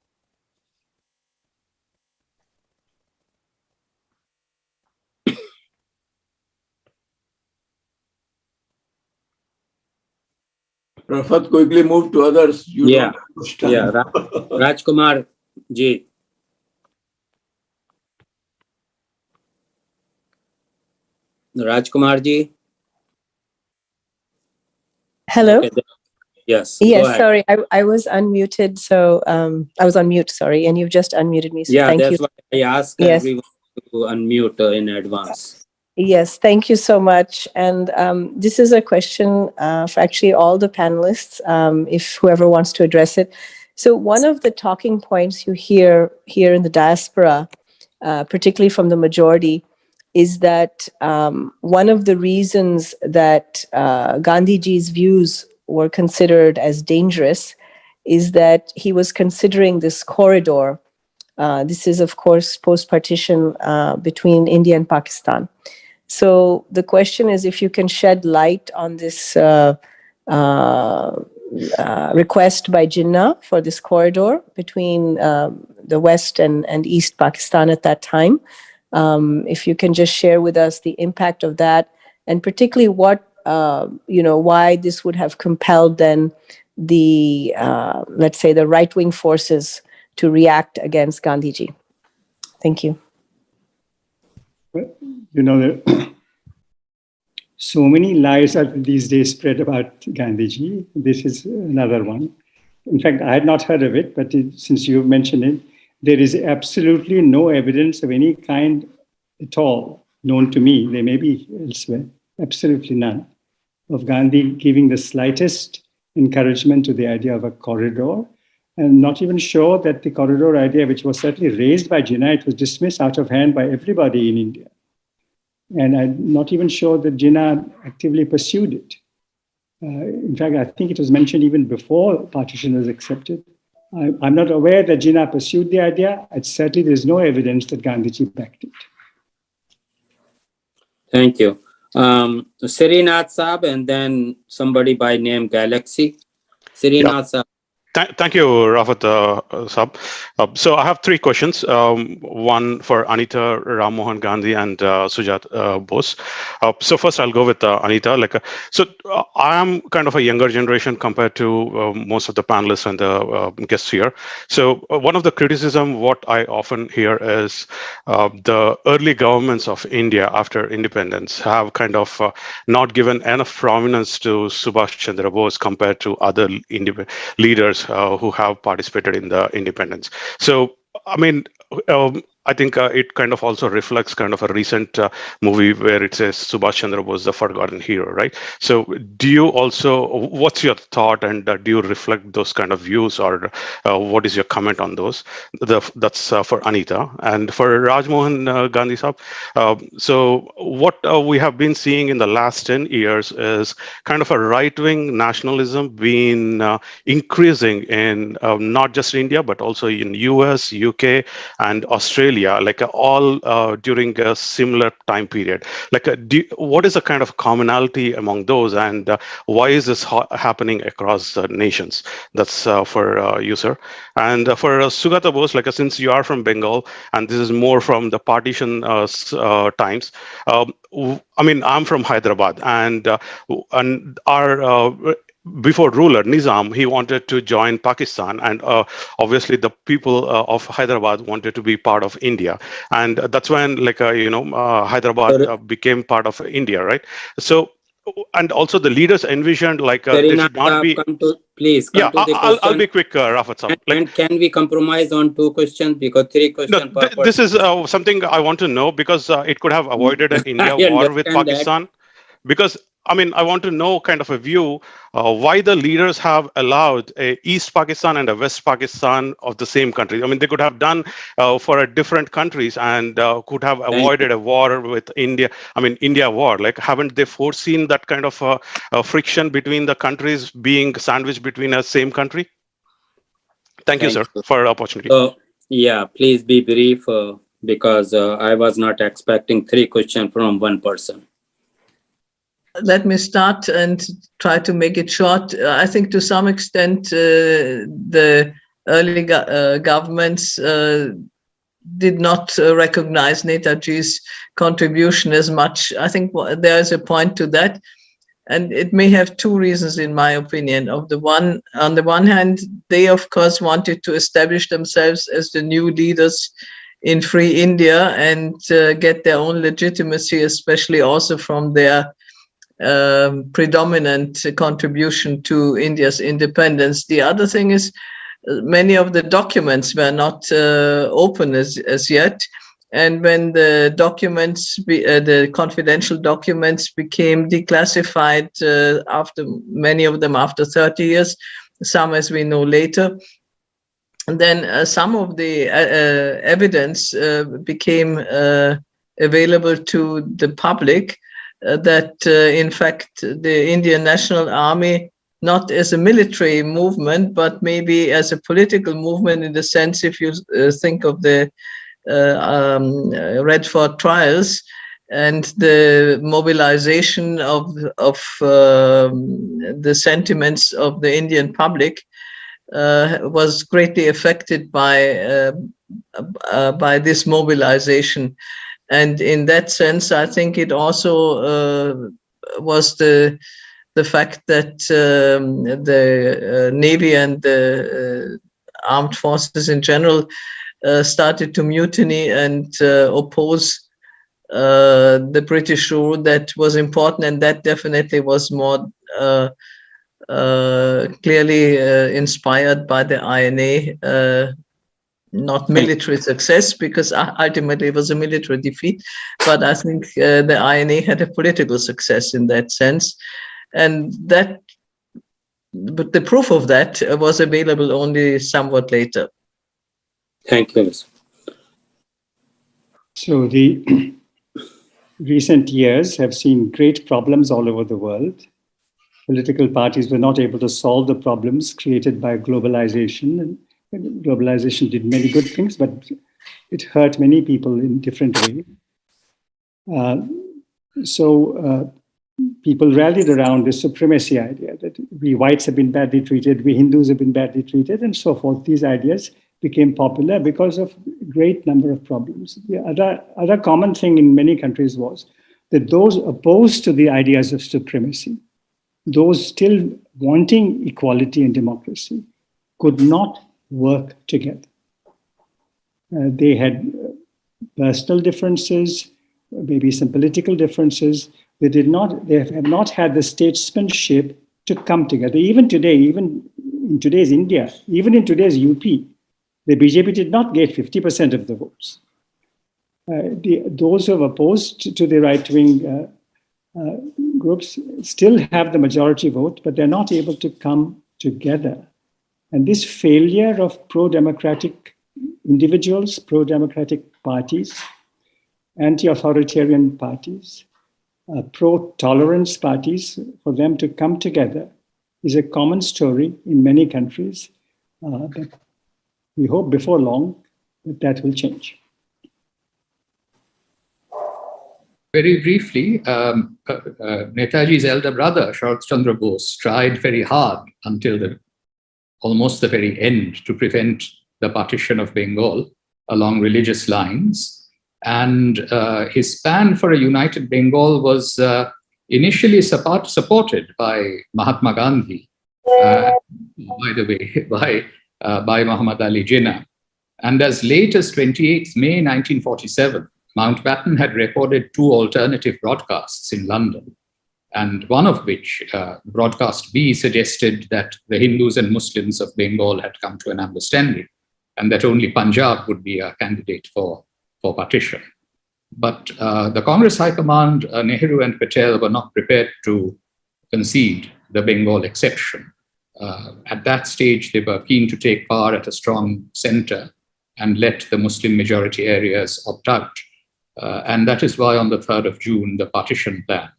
Rafat, quickly move to others. Rajkumar ji. Rajkumar ji. Hello. Okay, yes. Yes. Sorry, I was unmuted. So I was on mute. Sorry, and you've just unmuted me. So yeah, thank that's you. why I asked everyone to unmute in advance. Yes, thank you so much. And this is a question for actually all the panelists, if whoever wants to address it. So one of the talking points you hear here in the diaspora, particularly from the majority, is that one of the reasons that Gandhiji's views were considered as dangerous is that he was considering this corridor This is, of course, post-partition between India and Pakistan. So the question is if you can shed light on this request by Jinnah for this corridor between the West and East Pakistan at that time. If you can just share with us the impact of that, and particularly what, why this would have compelled then the, let's say, the right-wing forces to react against Gandhiji. Thank you. There so many lies are these days spread about Gandhiji. This is another one. In fact, I had not heard of it, but since you've mentioned it, there is absolutely no evidence of any kind at all known to me. There may be elsewhere, absolutely none, of Gandhi giving the slightest encouragement to the idea of a corridor. And not even sure that the corridor idea, which was certainly raised by Jinnah, it was dismissed out of hand by everybody in India. And I'm not even sure that Jinnah actively pursued it. In fact, I think it was mentioned even before partition was accepted. I'm not aware that Jinnah pursued the idea. Certainly, there's no evidence that Gandhiji backed it. Thank you. Srinath Saab, and then somebody by name Galaxy. Srinath Saab. Thank you, Rafat Saab. So I have three questions. One for Anita, Rajmohan Gandhi, and Sugata Bose. So first, I'll go with Anita. I am kind of a younger generation compared to most of the panelists and the guests here. So one of the criticism what I often hear is the early governments of India after independence have kind of not given enough prominence to Subhash Chandra Bose compared to other leaders who have participated in the independence. So, I mean, I think it kind of also reflects kind of a recent movie where it says Subhash Chandra Bose, the forgotten hero, right? So do you also, what's your thought, and do you reflect those kind of views, or what is your comment on those? That's for Anita. And for Rajmohan Gandhi Saab, so what we have been seeing in the last 10 years is kind of a right-wing nationalism being increasing in not just India, but also in US, UK, and Australia, all during a similar time period. What is the kind of commonality among those, and why is this happening across nations? That's for you, sir. And for Sugata Bose, since you are from Bengal, and this is more from the partition times, I mean, I'm from Hyderabad, and our before ruler Nizam, he wanted to join Pakistan, and obviously the people of Hyderabad wanted to be part of India, and that's when Hyderabad became part of India, right? So, and also the leaders envisioned there should not be. I'll be quick, Rafat Saab. And can we compromise on 2 questions, because 3 questions per person? This is something I want to know, because it could have avoided an India war with Pakistan. Because I mean, I want to know kind of a view why the leaders have allowed a East Pakistan and a West Pakistan of the same country. I mean, they could have done for different countries, and could have avoided a war with India. I mean, India war. Haven't they foreseen that kind of friction between the countries being sandwiched between a same country? Thank you, sir, for the opportunity. Yeah, please be brief, because I was not expecting 3 questions from one person. Let me start and try to make it short. I think to some extent the early governments did not recognize Netaji's contribution as much. I think there is a point to that, and it may have 2 reasons, in my opinion. On the one hand, they of course wanted to establish themselves as the new leaders in free India and get their own legitimacy, especially also from their predominant contribution to India's independence. The other thing is many of the documents were not open as yet, and when the documents, the confidential documents, became declassified after many of them after 30 years, some as we know later, and then some of the evidence became available to the public. That in fact the Indian National Army not as a military movement, but maybe as a political movement in the sense, if you think of the Red Fort trials and the mobilization of the sentiments of the Indian public, was greatly affected by this mobilization. And in that sense, I think it also was the fact that the Navy and the armed forces in general started to mutiny and oppose the British rule that was important, and that definitely was more clearly inspired by the INA, not military success, because ultimately it was a military defeat, but I think the INA had a political success in that sense, and that, but the proof of that was available only somewhat later. Thank you. So the recent years have seen great problems all over the world. Political parties were not able to solve the problems created by globalization. And globalization did many good things, but it hurt many people in different ways. So people rallied around the supremacy idea that we whites have been badly treated, we Hindus have been badly treated, and so forth. These ideas became popular because of a great number of problems. The other common thing in many countries was that those opposed to the ideas of supremacy, those still wanting equality and democracy, could not work together. They had personal differences, maybe some political differences. They have not had the statesmanship to come together. Even today, even in today's India, even in today's UP, the BJP did not get 50% of the votes. Those who have opposed to the right-wing groups still have the majority vote, but they're not able to come together. And this failure of pro-democratic individuals, pro-democratic parties, anti-authoritarian parties, pro-tolerance parties, for them to come together is a common story in many countries. But we hope before long that will change. Very briefly, Netaji's elder brother, Sharat Chandra Bose, tried very hard until almost the very end to prevent the partition of Bengal along religious lines. And his plan for a united Bengal was initially supported by Mahatma Gandhi, by the way, by Muhammad Ali Jinnah. And as late as 28th May 1947, Mountbatten had recorded 2 alternative broadcasts in London, and one of which, broadcast B, suggested that the Hindus and Muslims of Bengal had come to an understanding and that only Punjab would be a candidate for partition. But the Congress High Command, Nehru and Patel, were not prepared to concede the Bengal exception. At that stage, they were keen to take power at a strong center and let the Muslim majority areas opt out. And that is why on the 3rd of June, the partition plan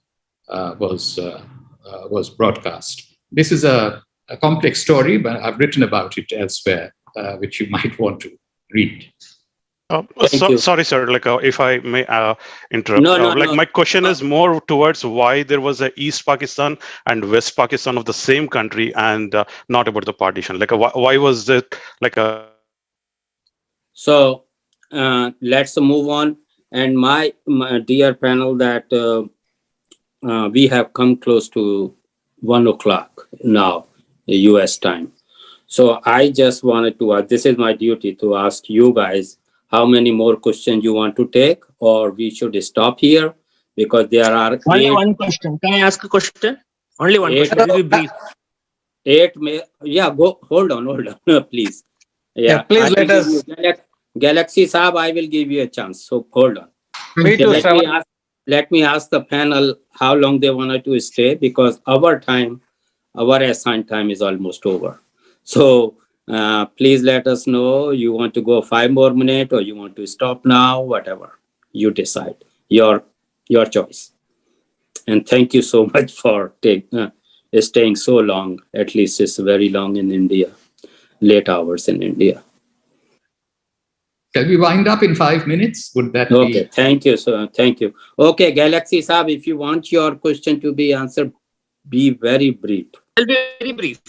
was broadcast. This is a complex story, but I've written about it elsewhere, which you might want to read. Sorry, sir. If I may interrupt. My question is more towards why there was a East Pakistan and West Pakistan of the same country, and not about the partition. Why was it So let's move on. And my dear panel, that we have come close to 1 o'clock now, US time. So I just wanted to, this is my duty to ask you guys how many more questions you want to take, or we should stop here, because there are only 1 question. Can I ask a question? Only 1 question. It will be brief. 8 may, yeah, go, hold on, please. Yeah, please let us. Galaxy Saab, I will give you a chance. So hold on. Me too, let me ask the panel how long they wanted to stay, because our assigned time is almost over. So please let us know. You want to go 5 more minutes, or you want to stop now, whatever you decide. Your choice. And thank you so much for staying so long. At least it's very long in India, late hours in India. Shall we wind up in 5 minutes? Would that Okay, be? thank you, sir. Thank you. Okay, Galaxy Saab, if you want your question to be answered, be very brief. I'll be very brief.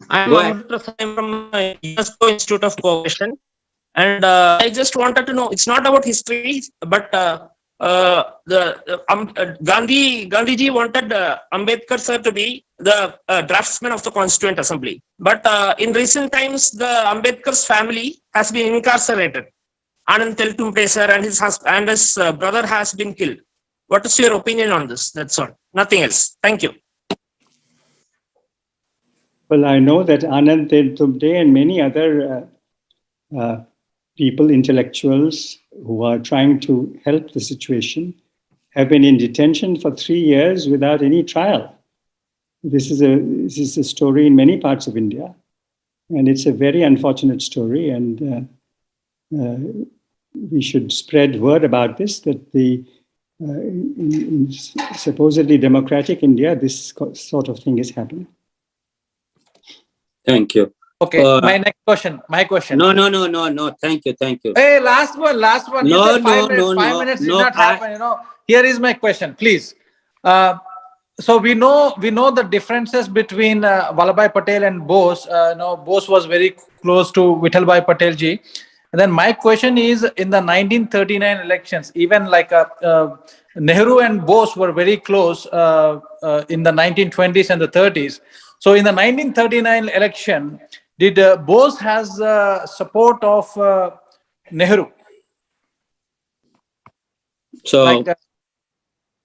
I'm from UNESCO Institute of Cooperation, and I just wanted to know. It's not about history, but Gandhiji wanted Ambedkar sir to be the draftsman of the Constituent Assembly. But in recent times, the Ambedkar's family has been incarcerated. Anand Teltumpe sir and his brother has been killed. What is your opinion on this? That's all. Nothing else. Thank you. Well, I know that Anand Teltumpe and many other people, intellectuals who are trying to help the situation, have been in detention for 3 years without any trial. This is a story in many parts of India, and it's a very unfortunate story. And we should spread word about this, that in supposedly democratic India, this sort of thing is happening. Thank you. Okay, my next question. My question. No. Thank you. Hey, last one. You said 5 minutes. 5 minutes did not happen. Here is my question, please. So we know the differences between Vallabhbhai Patel and Bose. Bose was very close to Vithalbhai Patel ji. And then my question is, in the 1939 elections, even like Nehru and Bose were very close in the 1920s and the 30s. So in the 1939 election, did Bose has support of Nehru? So, like,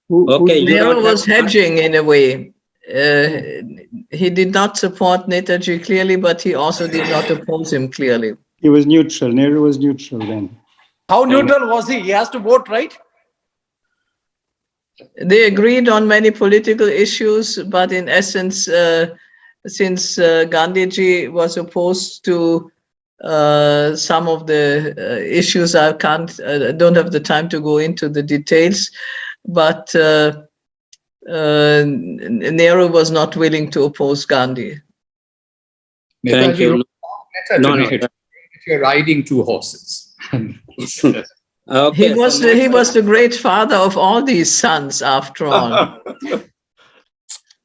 Nehru was hedging in a way. He did not support Netaji clearly, but he also did not oppose him clearly. He was neutral. Nehru was neutral then. How neutral was he? He has to vote, right? They agreed on many political issues, but in essence, since Gandhiji was opposed to some of the issues, I don't have the time to go into the details, but Nehru was not willing to oppose Gandhi. Thank you. No. If you're riding two horses. Okay, He was the great father of all these sons, after all.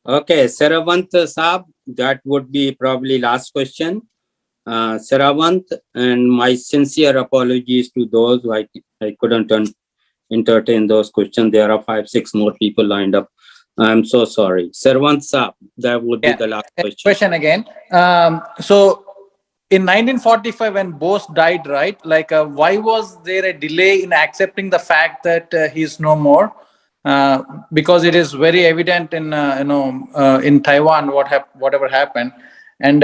Okay, Saravant Saab, that would be probably last question. Saravant, and my sincere apologies to those who I couldn't entertain those questions. There are 5-6 more people lined up. I'm so sorry. Saravant Saab, that would be the last question. Question again. So in 1945, when Bose died, right? Like, why was there a delay in accepting the fact that he's no more? Because it is very evident in in Taiwan whatever happened, and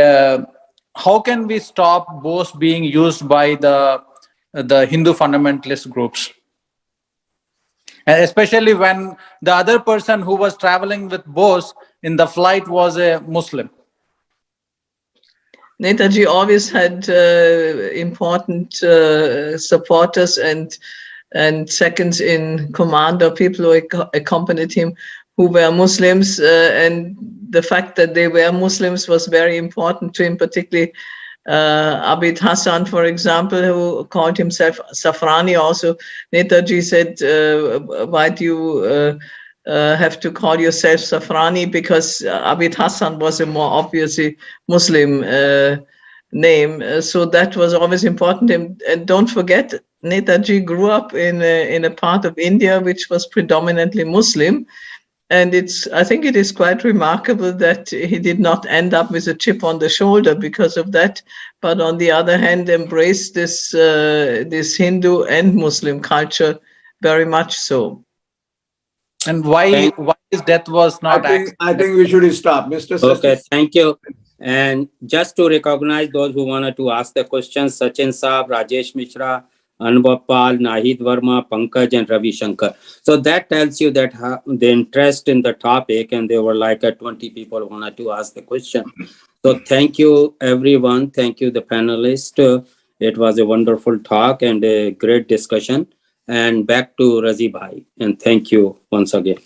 how can we stop Bose being used by the Hindu fundamentalist groups, and especially when the other person who was traveling with Bose in the flight was a Muslim? Netaji always had important supporters and seconds in command, or people who accompanied him who were Muslims, and the fact that they were Muslims was very important to him, particularly Abid Hassan, for example, who called himself Safrani. Also, Netaji said, why do you have to call yourself Safrani? Because Abid Hassan was a more obviously Muslim name. So that was always important. And don't forget, Netaji grew up in a part of India which was predominantly Muslim. And I think it is quite remarkable that he did not end up with a chip on the shoulder because of that, but on the other hand, embraced this Hindu and Muslim culture very much so. And why his death was not? I think we should stop, Mr. Okay, thank you. And just to recognize those who wanted to ask the questions, Sachin Saab, Rajesh Mishra, Anubhav Pal, Nahid Verma, Pankaj, and Ravi Shankar. So that tells you that the interest in the topic, and there were like 20 people who wanted to ask the question. So thank you, everyone. Thank you, the panelists. It was a wonderful talk and a great discussion. And back to Razi Bhai. And thank you once again.